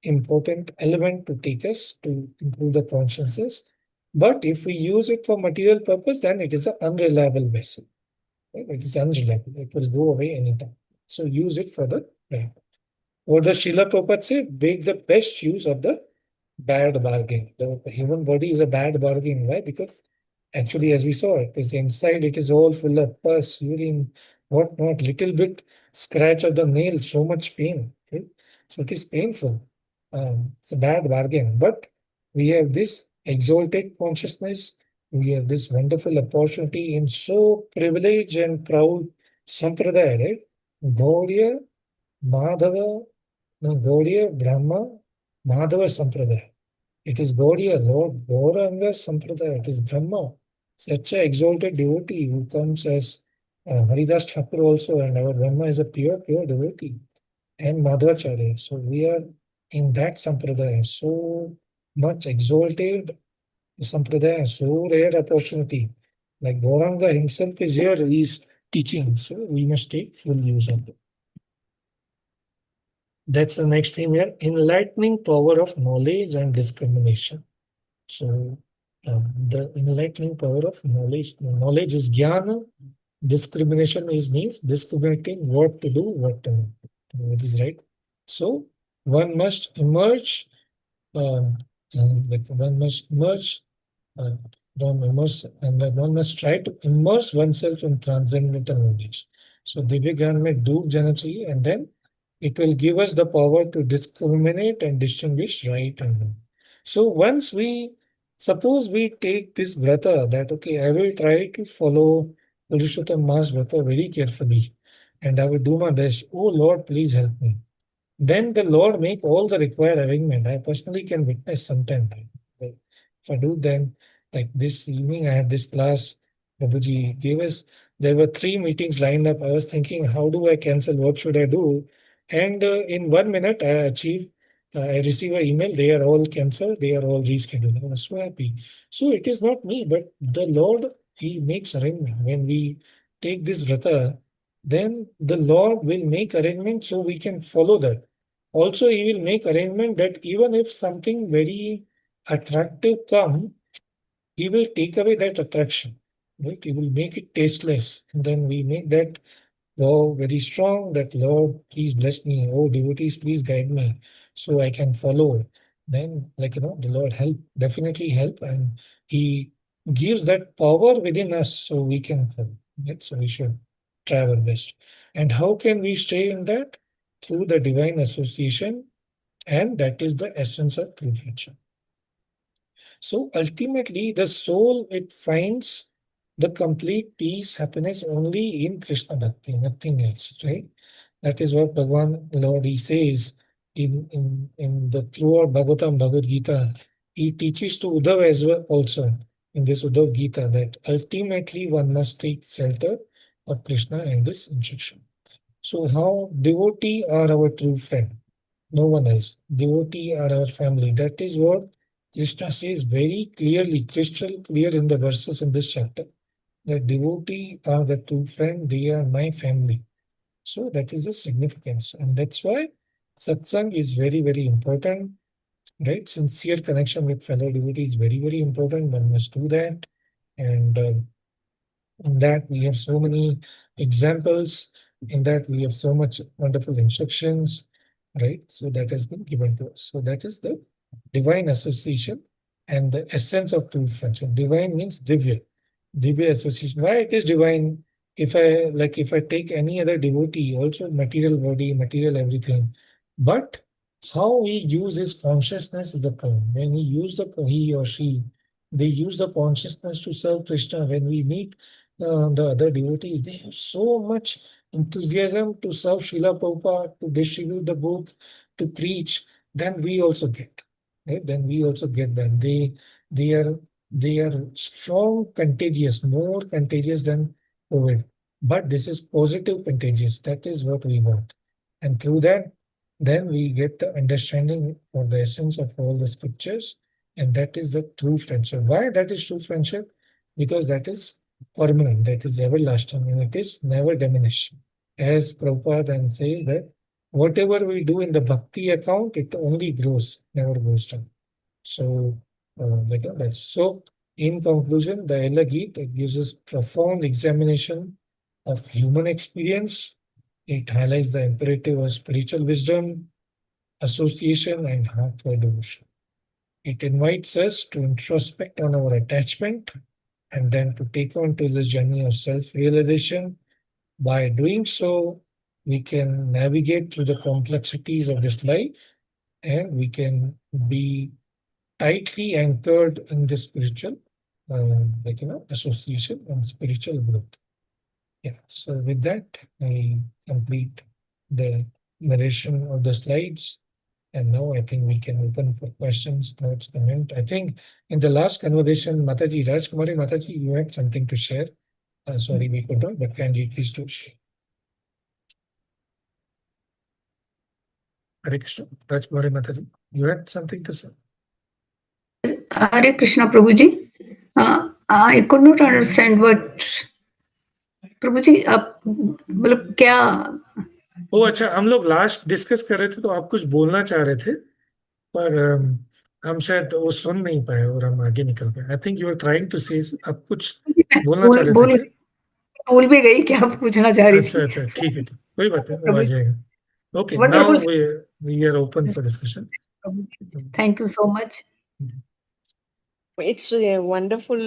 important element to take us to improve the consciousness, But if we use it for material purpose, then it is an unreliable vessel. Right? It is unreliable. It will go away anytime. So use it for the right. What does Srila Prabhupada say? Make the best use of the bad bargain. The human body is a bad bargain. Why? Because actually, as we saw, it is inside, it is all full of pus, urine, whatnot, little bit scratch of the nail, so much pain. Okay? So it is painful. It's a bad bargain. But we have this exalted consciousness. We have this wonderful opportunity in so privileged and proud sampradaya, right? Gaudiya, Madhava, no, Gaudiya, Brahma, Madhava Sampradaya. It is Gaudiya, Lord Gauranga Sampradaya. It is Brahma, such an exalted devotee who comes as Haridas Thakur also, and our Brahma is a pure devotee, and Madhvacharya. So we are in that Sampradaya, so much exalted Sampradaya, so rare opportunity. Like Gauranga himself is here, he is teaching, so we must take full use of it. That's the next thing here. Enlightening power of knowledge and discrimination. So the enlightening power of knowledge. Knowledge is jnana. Discrimination is means discriminating what to do, what to not. What is right. So one must emerge, like one must emerge uh, from immerse, and one must try to immerse oneself in transcendental knowledge. So Divya Gyan may do jana chahiye, and then it will give us the power to discriminate and distinguish right and wrong. So once we suppose we take this vrata that okay, I will try to follow Purushottam Ma's vrata very carefully, and I will do my best. Oh Lord, please help me. Then the Lord make all the required arrangement. I personally can witness sometime. Like, if I do, then like this evening, I had this class. Prabhuji gave us. There were 3 meetings lined up. I was thinking, how do I cancel? What should I do? And in 1 minute, I achieved. I receive an email. They are all cancelled. They are all rescheduled. I was so happy. So it is not me, but the Lord. He makes arrangement. When we take this vrata, then the Lord will make arrangement so we can follow that. Also, he will make arrangement that even if something very attractive come, he will take away that attraction. Right? He will make it tasteless. And then we make that vow very strong that Lord, please bless me. Oh, devotees, please guide me so I can follow. Then, like, the Lord help, definitely help. And he gives that power within us so we can follow. Right? So we should try our best. And how can we stay in that? Through the divine association, and that is the essence of true friendship. So ultimately, the soul, it finds the complete peace, happiness only in Krishna Bhakti, nothing else, right? That is what Bhagavan, Lord, he says in the throughout Bhagavatam, Bhagavad Gita. He teaches to Uddhav as well also in this Uddhav Gita that ultimately one must take shelter of Krishna and this instruction. So how devotee are our true friend? No one else. Devotee are our family. That is what Krishna says very clearly, crystal clear in the verses in this chapter. That devotee are the true friend, they are my family. So that is the significance. And that's why satsang is very, very important. Right? Sincere connection with fellow devotees is very, very important. One must do that. And in that we have so many examples. In that we have so much wonderful instructions, right? So that has been given to us. So that is the divine association and the essence of true friendship. Divine means divya. Divya association. Why it is divine? If I take any other devotee, also material body, material everything, but how we use his consciousness is the point. When we use he or she, they use the consciousness to serve Krishna. When we meet the other devotees, they have so much enthusiasm to serve Srila Prabhupada, to distribute the book, to preach. Then we also get, right? Then we also get that they are they are strong, contagious, more contagious than COVID. But this is positive contagious. That is what we want, and through that, then we get the understanding of the essence of all the scriptures, and that is the true friendship. Why that is true friendship? Because that is permanent, that is everlasting, and it is never diminished. As Prabhupada then says that whatever we do in the bhakti account, it only grows, never goes down. So, that's so. In conclusion, the L175B gives us profound examination of human experience. It highlights the imperative of spiritual wisdom, association, and heartfelt devotion. It invites us to introspect on our attachment and then to take on to this journey of self-realization. By doing so, we can navigate through the complexities of this life and we can be tightly anchored in the spiritual, association and spiritual growth. Yeah. So with that, I complete the narration of the slides. And now I think we can open for questions, thoughts, comment. I think in the last conversation, Mataji, Rajkumari Mataji, you had something to share. Sorry, we could not, but kindly please do share. Hare Krishna. Rajkumari Mataji, you had something to say. Hare Krishna, Prabhuji. I could not understand what Prabhuji, आप मतलब क्या ओ अच्छा, हम लोग last discuss कर रहे थे तो आप कुछ बोलना चाह रहे थे पर हम शायद वो सुन नहीं पाए और हम आगे निकल गए. I think you are trying to say आप कुछ बोलना चाह रहे थे क्या? भूल भी गई क्या पूछना चाह रही अच्छा थी. अच्छा, ठीक है, कोई बात नहीं, वो आ जाएगा. Okay, Wonderful. Now we are open for discussion. Thank you so much. It's a wonderful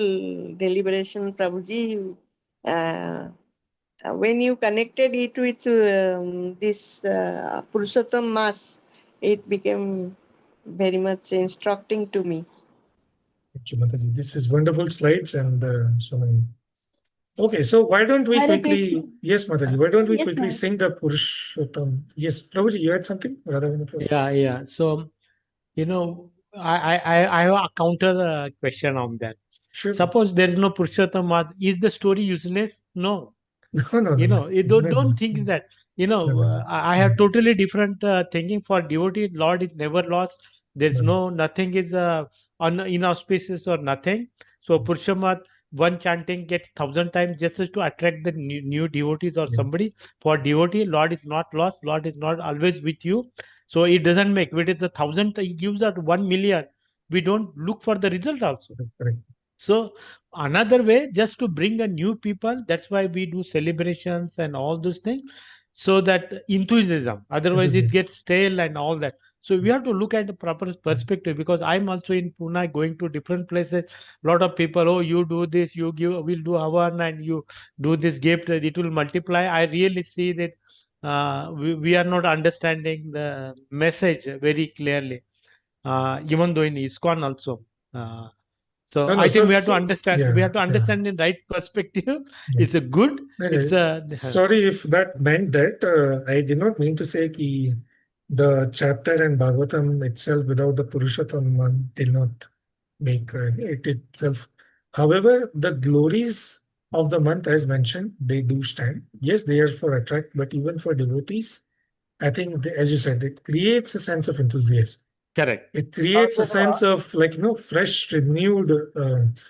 deliberation, Prabhuji. When you connected it with this Purushottam Mass, it became very much instructing to me. Thank you, Mataji. This is wonderful slides and so many. Okay, so why don't we Hare quickly? Krishna. Yes, Mataji. Why don't we Yes, quickly Maharaj. sing the Purushottam? Yes, Prabhuji, you had something? Yeah. So, I have a counter question on that. Sure. Suppose there is no Purushottam Mad, is the story useless? No. No. You don't think that. No. I have totally different thinking for devotee. Lord is never lost. There's nothing is inauspicious or nothing. So Purushottam, one chanting gets 1,000 times just as to attract the new devotees or somebody. For devotee, Lord is not lost. Lord is not always with you. So it doesn't make. If it is 1,000, he gives out 1,000,000. We don't look for the result also. Correct. So another way just to bring a new people, that's why we do celebrations and all those things, so that enthusiasm, otherwise it gets stale and all that. So we have to look at the proper perspective, because I'm also in Pune going to different places. A lot of people, oh, you do this, you give, we'll do Havan and you do this gift, it will multiply. I really see that we are not understanding the message very clearly, even though in ISKCON also. So No, I think so, we have to understand. yeah, We have to understand in right perspective. It's a good. It's a sorry if that meant that I did not mean to say ki the chapter and Bhagavatam itself without the Purushottam one did not make it itself. However, the glories of the month, as mentioned, they do stand. Yes, they are for attract, but even for devotees, I think, as you said, it creates a sense of enthusiasm. correct. It creates a sense of fresh, renewed, and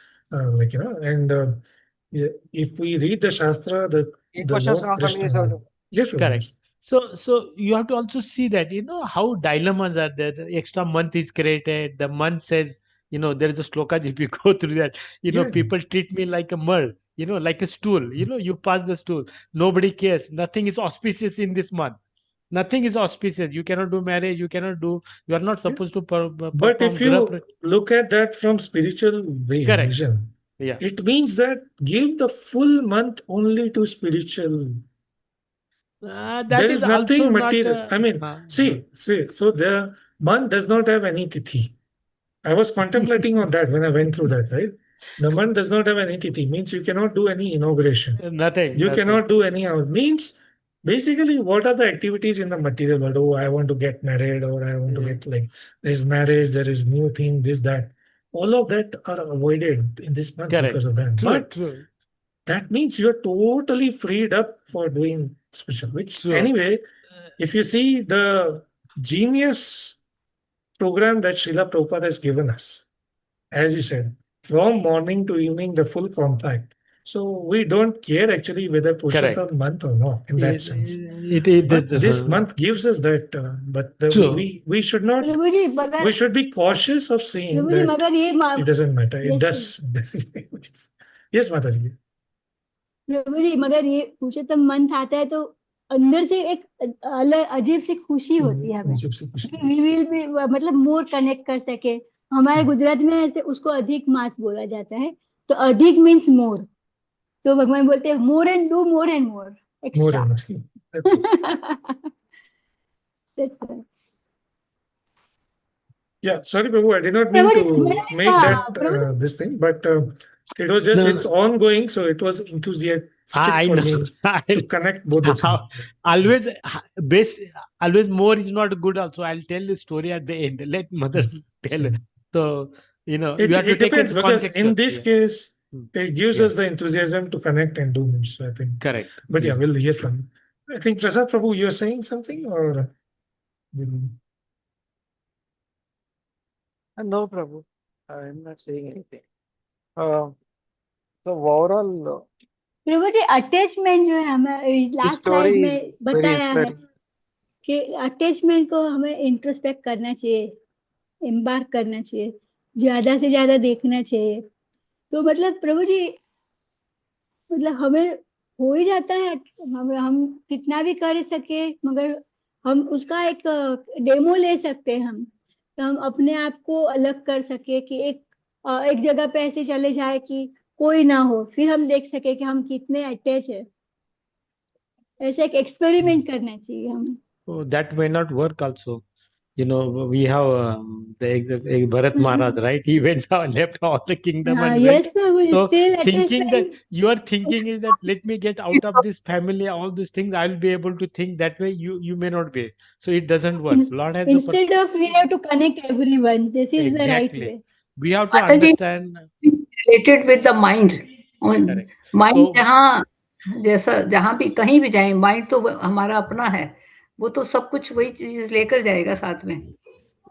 yeah, if we read the Shastra, the questions Lord and answer Krishna. is also. Yes, Correct. yes. So you have to also see that, how dilemmas are there. The extra month is created. The month says, there is a sloka, if you go through that, Yeah. people treat me like a mud, like a stool. You pass the stool. Nobody cares. Nothing is auspicious in this month. Nothing is auspicious. You cannot do marriage. You are not supposed to But perform if you look at that from spiritual correct. vision, Yeah. it means that give the full month only to spiritual. That There is is also nothing not. material. I mean, see, so the month does not have any tithi. I was contemplating on that when I went through that, right? The month does not have any tithi, means you cannot do any inauguration. Nothing. You nothing. cannot do any means basically what are the activities in the material world? Oh, I want to get married, or I want to get there's marriage, there is new thing, this, that. All of that are avoided in this month Correct. because of that. True. But that means you're totally freed up for doing special, which anyway, if you see the genius program that Srila Prabhupada has given us, as you said, from morning to evening, the full compact. So we don't care actually whether Correct. Purushottam month or not in that sense. It But is this month gives us that. true. We should not. प्रभु जी मगर We should be cautious of saying Prabhu ji that मगर ये it doesn't matter. It Yes, does. Yes, Mataji. प्रभु जी मगर ये पुरुषोत्तम month आता है तो अंदर से एक अलग अजीब सी खुशी होती है हमें कि वी विल बी मतलब मोर कनेक्ट कर सके. हमारे गुजरात में ऐसे उसको अधिक मास बोला जाता है, तो अधिक मीन्स मोर. तो भगवान बोलते हैं more and do more and more More extra. and more. That's it. That's right. Yeah, sorry, Prabhu, I did not mean Prabhu ji to make that Prabhu ji this thing, but it was just it's ongoing, so it was enthusiastic I for know. me to connect both the things. Always, base, always more is not good. Also, I'll tell the story at the end. Let mother Yes. tell. So you know, It, you have to it take depends it because contextual. in this case, it gives Yeah. us the enthusiasm to connect and do more. So I think. Correct. But yeah, we'll hear from you. I think Prasad Prabhu, you're saying something or? No, Prabhu. I'm not saying anything. So overall, Prabhu ji attachment जो है हमें last slide story में is very बताया है inspiring. कि attachment को हमें introspect करना चाहिए, एम्बार्क करना चाहिए, ज्यादा से ज्यादा देखना चाहिए. तो मतलब प्रभु जी मतलब हमें हो ही जाता है, हम कितना भी कर सके मगर हम उसका एक डेमो ले सकते हैं. हम तो हम अपने आप को अलग कर सके कि एक जगह पे ऐसे चले जाए कि कोई ना हो, फिर हम देख सके कि हम कितने अटैच है. ऐसे एक एक्सपेरिमेंट करना चाहिए हमें. So that may not work also. You know, we have the Bharat Maharaj, right? He went down, left all the kingdom and Yes, went. Prabhu, So still thinking that attachment. your thinking is that let me get out of this family, all these things, I'll be able to think that way. You may not be. So it doesn't work. Lord has a Instead of we have to connect everyone, this is the right exactly. way. We have to Mataji, understand. related with the mind. Correct. Mind So जहाँ जहाँ भी कहीं भी जाए, mind तो हमारा अपना है, वो तो सब कुछ वही चीज लेकर जाएगा साथ में.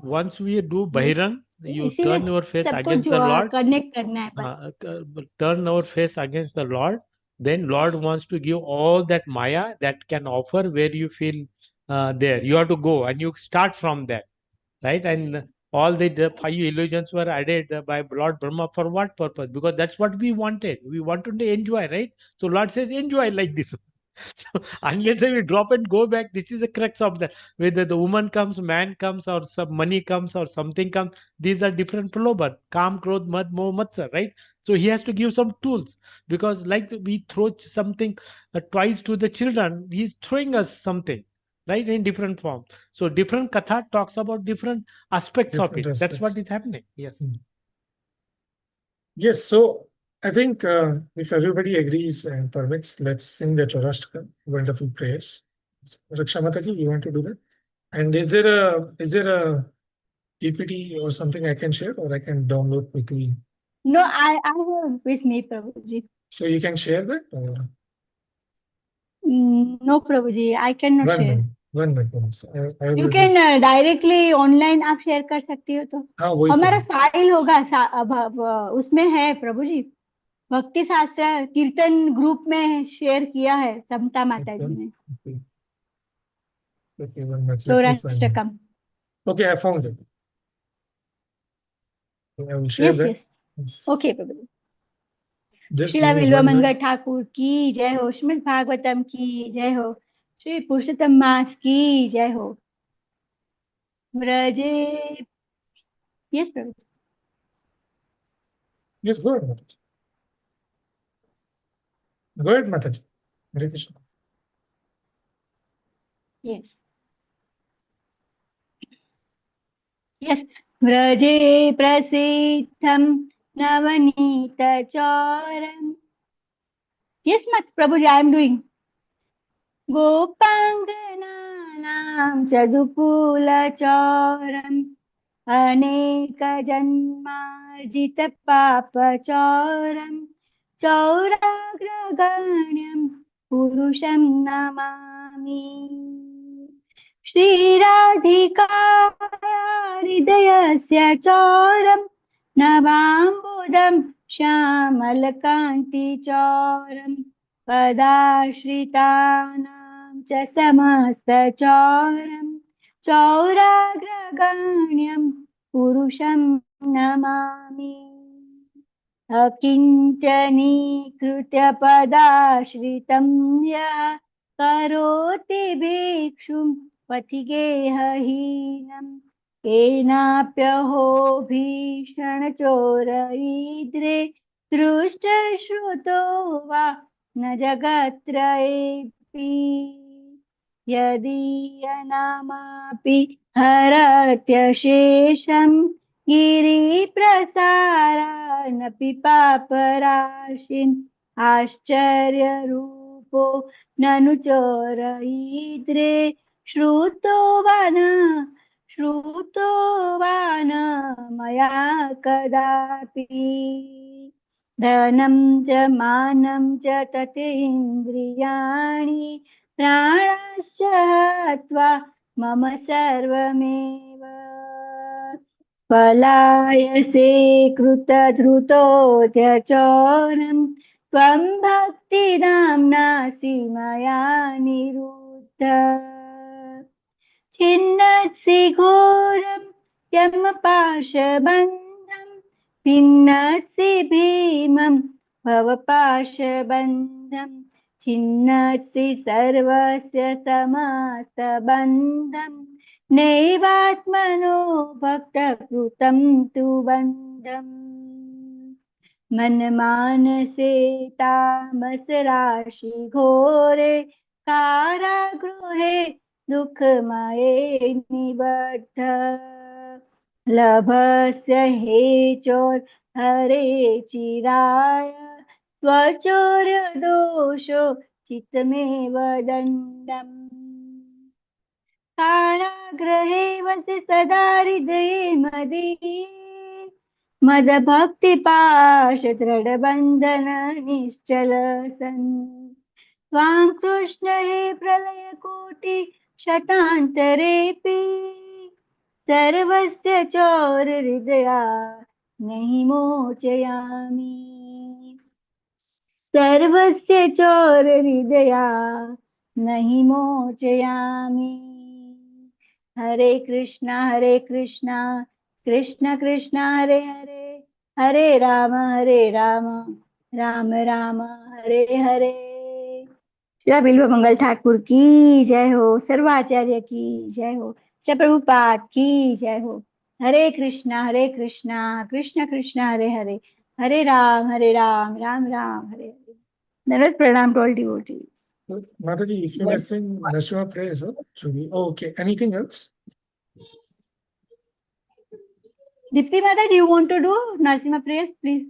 once we do Bairan, you इसीलिए turn your face सबको against the Lord. कनेक्ट करना है बस. Turn our face against the Lord, then Lord wants to give all that Maya that can offer where you feel there. You have to go and you start from there, right? And all the 5 illusions were added by Lord Brahma for what purpose? Because that's what we wanted. We wanted to enjoy, right? So Lord says, enjoy like this. So unless we drop and go back, this is the crux of that. Whether the woman comes, man comes, or some money comes, or something comes, these are different praloban. Kam, krodh, mad, moh, matsar, right? So he has to give some tools because, like we throw something twice to the children, he's throwing us something, right, in different form. So different katha talks about different aspects of it. That's what is happening. Yes. Yes, so I think if everybody agrees and permits, let's sing the Chaurashtra, wonderful prayers. Raksha Mataji, you want to do that? And is there a PPT or something I can share or I can download quickly? No, I have with me, Prabhuji. So you can share that? Or? No, Prabhuji, I cannot share. One minute. I You will can just... directly online आप share कर सकती हो तो. हाँ वही हमारा तो. File होगा उसमें है प्रभुजी, भक्ति शास्त्र कीर्तन ग्रुप में शेयर किया है समता माता जी ने. Okay, one minute. सौराष्ट्रकम. Okay, I found it. I will share that. Yes. Okay, Prabhuji. Just Shila give me Bilwa one Mangal minute. Thakur की जय हो, श्रीमद् भागवतम की जय हो, श्री पुरुषोत्तम मास की जय हो. ब्रजे. Yes, प्रभु. Yes, go ahead, Mataji. Go ahead, Mataji. Hare Krishna. Yes. व्रजे प्रसिद्धं नवनीतचौरम्. Yes, Prabhuji, I am doing. गोपाङ्गनानां चदुकूलचौरम् अनेकजन्मार्जितपापचौरम् चौराग्रगण्यं पुरुषं नमामि. श्रीराधिकाया हृदयस्य चौरं नवाम्बुदं श्यामलकान्तिचौरं पदाश्रितानां च समस्तचौरं चौराग्रगण्यं पुरुषं नमामि। अकिञ्चनीकृत्य पदाश्रितं यः करोति भिक्षुं पथिगेहहीनं केनाप्यहो भीषणचोरयिद्रे दृष्टश्रुतो वा न जगत्त्रयेऽपि यदीयनामापि हरत्यशेषं गिरिप्रसारानपि पापराशिन् आश्चर्यरूपो ननु चोरयिद्रे श्रुतो वा न मया कदापि धनं च मानं च ततेन्द्रियाणि प्राणाश्च हत्वा मम सर्वमेव पलायसे कृतधृतोऽत्यचोरं त्वं भक्तिदाम्नासि मया निरुद्ध छिन्नसि घोरं यमपाशबन्धं भिन्नसि भीमं भवपाशबन्धं छिन्नसि सर्वस्य समस्तबन्धं नैवात्मनो भक्तकृतं तु बन्धम् मनमानसे तामसराशि घोरे कारागृहे दुःखमये निबद्ध लभस्य हेचोर हरे चिराय स्वचोर्यदोषो चित्तमेव दण्डम् कारागृहे वसि सदा हृदये मदीये मदभक्तिपाशदृढबन्धन निश्चल सन् त्वां कृष्ण हे प्रलयकोटि शतान्तरेऽपि सर्वस्य चोरहृदया नहि मोचयामि सर्वस्य चोरहृदया नहि मोचयामि हरे कृष्णा कृष्ण कृष्ण हरे हरे हरे राम राम राम हरे हरे। श्री बिल्व मंगल ठाकुर की जय हो, सर्वाचार्य की जय हो, श्री प्रभुपाद की जय हो। हरे कृष्णा कृष्ण कृष्ण हरे हरे हरे राम राम राम हरे हरे। Narad pranam to all devotees. Mataji, if you can sing Nashima prayers, should be okay. Anything else? Dipti Mata, do you want to do Narsimha prayers, please?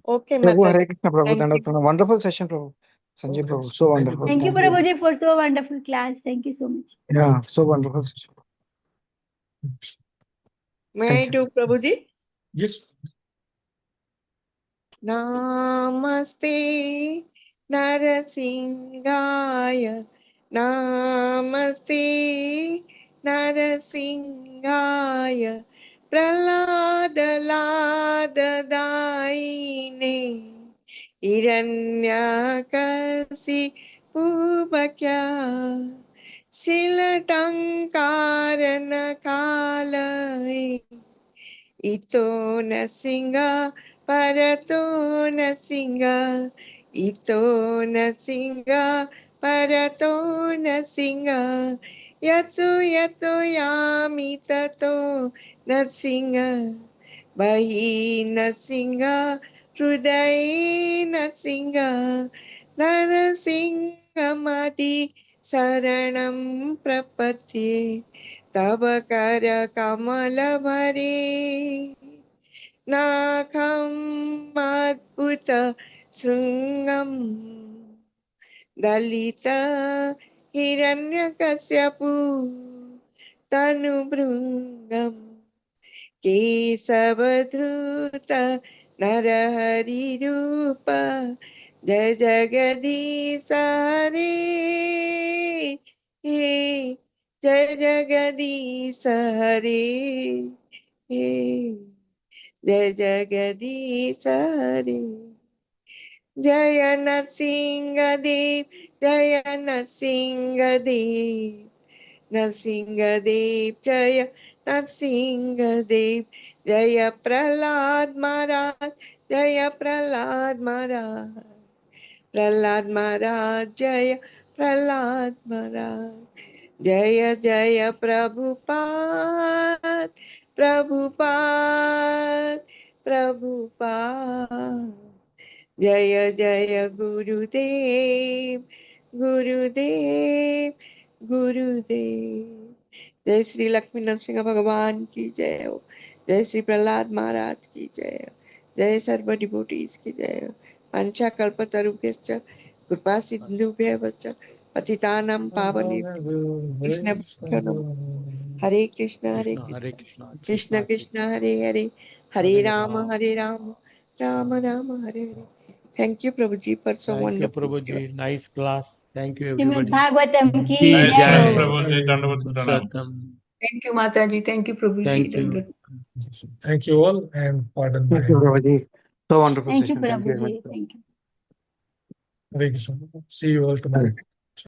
Okay, Prabhu, Mataji. Hare Krishna, Prabhu. Thank Dandavat you. Pranam. Wonderful session, Prabhu. Sanjay, Prabhu. Yes. So Thank you, wonderful. Prabhu. Thank you, Prabhuji, for so wonderful class. Thank you so much. Yeah, so wonderful session. May I Thank you. do, Prabhuji? Yes. Namaste Narasingaya Namaste Narasingaya Praladaladaine Hiranyakasi Silatankaranakalae Ito nasinga parato nasinga ito nasinga parato nasinga yato yami tato nasinga bahi nasinga hridai nasinga narasingamadi saranam prapatye तव कर कमल भरे नाखम् अद्भुत शृङ्गम् दलित हिरण्यकश्यपु तनुभृङ्गम् केशवधृत नरहरिरूप जय जगदीश हरे हे जय जगदीश हरे हे जय जगदीश हरे। जय नरसिंह देव, जय नरसिंह देव, नरसिंह देव जय नरसिंह देव। जय प्रहलाद महाराज, जय प्रहलाद महाराज, प्रहलाद महाराज जय प्रहलाद महाराज। जय जय प्रभुपाद, प्रभुपाद, प्रभुपाद। जय जय गुरुदेव, गुरुदेव, गुरुदेव। जय श्री लक्ष्मी नरसिंह भगवान की जय हो। जय श्री प्रहलाद महाराज की जय हो। जय सर्व डिवोटीज की जय हो। पंचा कल्पतरुभ्यश्च कृपा सिन्धुभ्यश्च पतितानां पावनेभ्यो वैष्णवेभ्यो नमः। हरे Krishna Hare Krishna, Krishna Krishna Krishna Hare Hare, Hare Ram Ram Ram Hare Hare. Thank you, Prabhuji, for so Thank you, wonderful seva. Prabhuji. Nice class. Thank you, Shrimad everybody. Bhagavatam की Ki जय jai. हो। प्रभुजी दंडवत प्रणाम। Purushottam. Thank you, Mataji. Thank you, Prabhuji. Thank you. Dandavat. Thank you all and pardon my Thank you, Prabhuji. So wonderful thank you session. Thank you Prabhu very ji, much. Thank you. Hare Krishna. See you all tomorrow.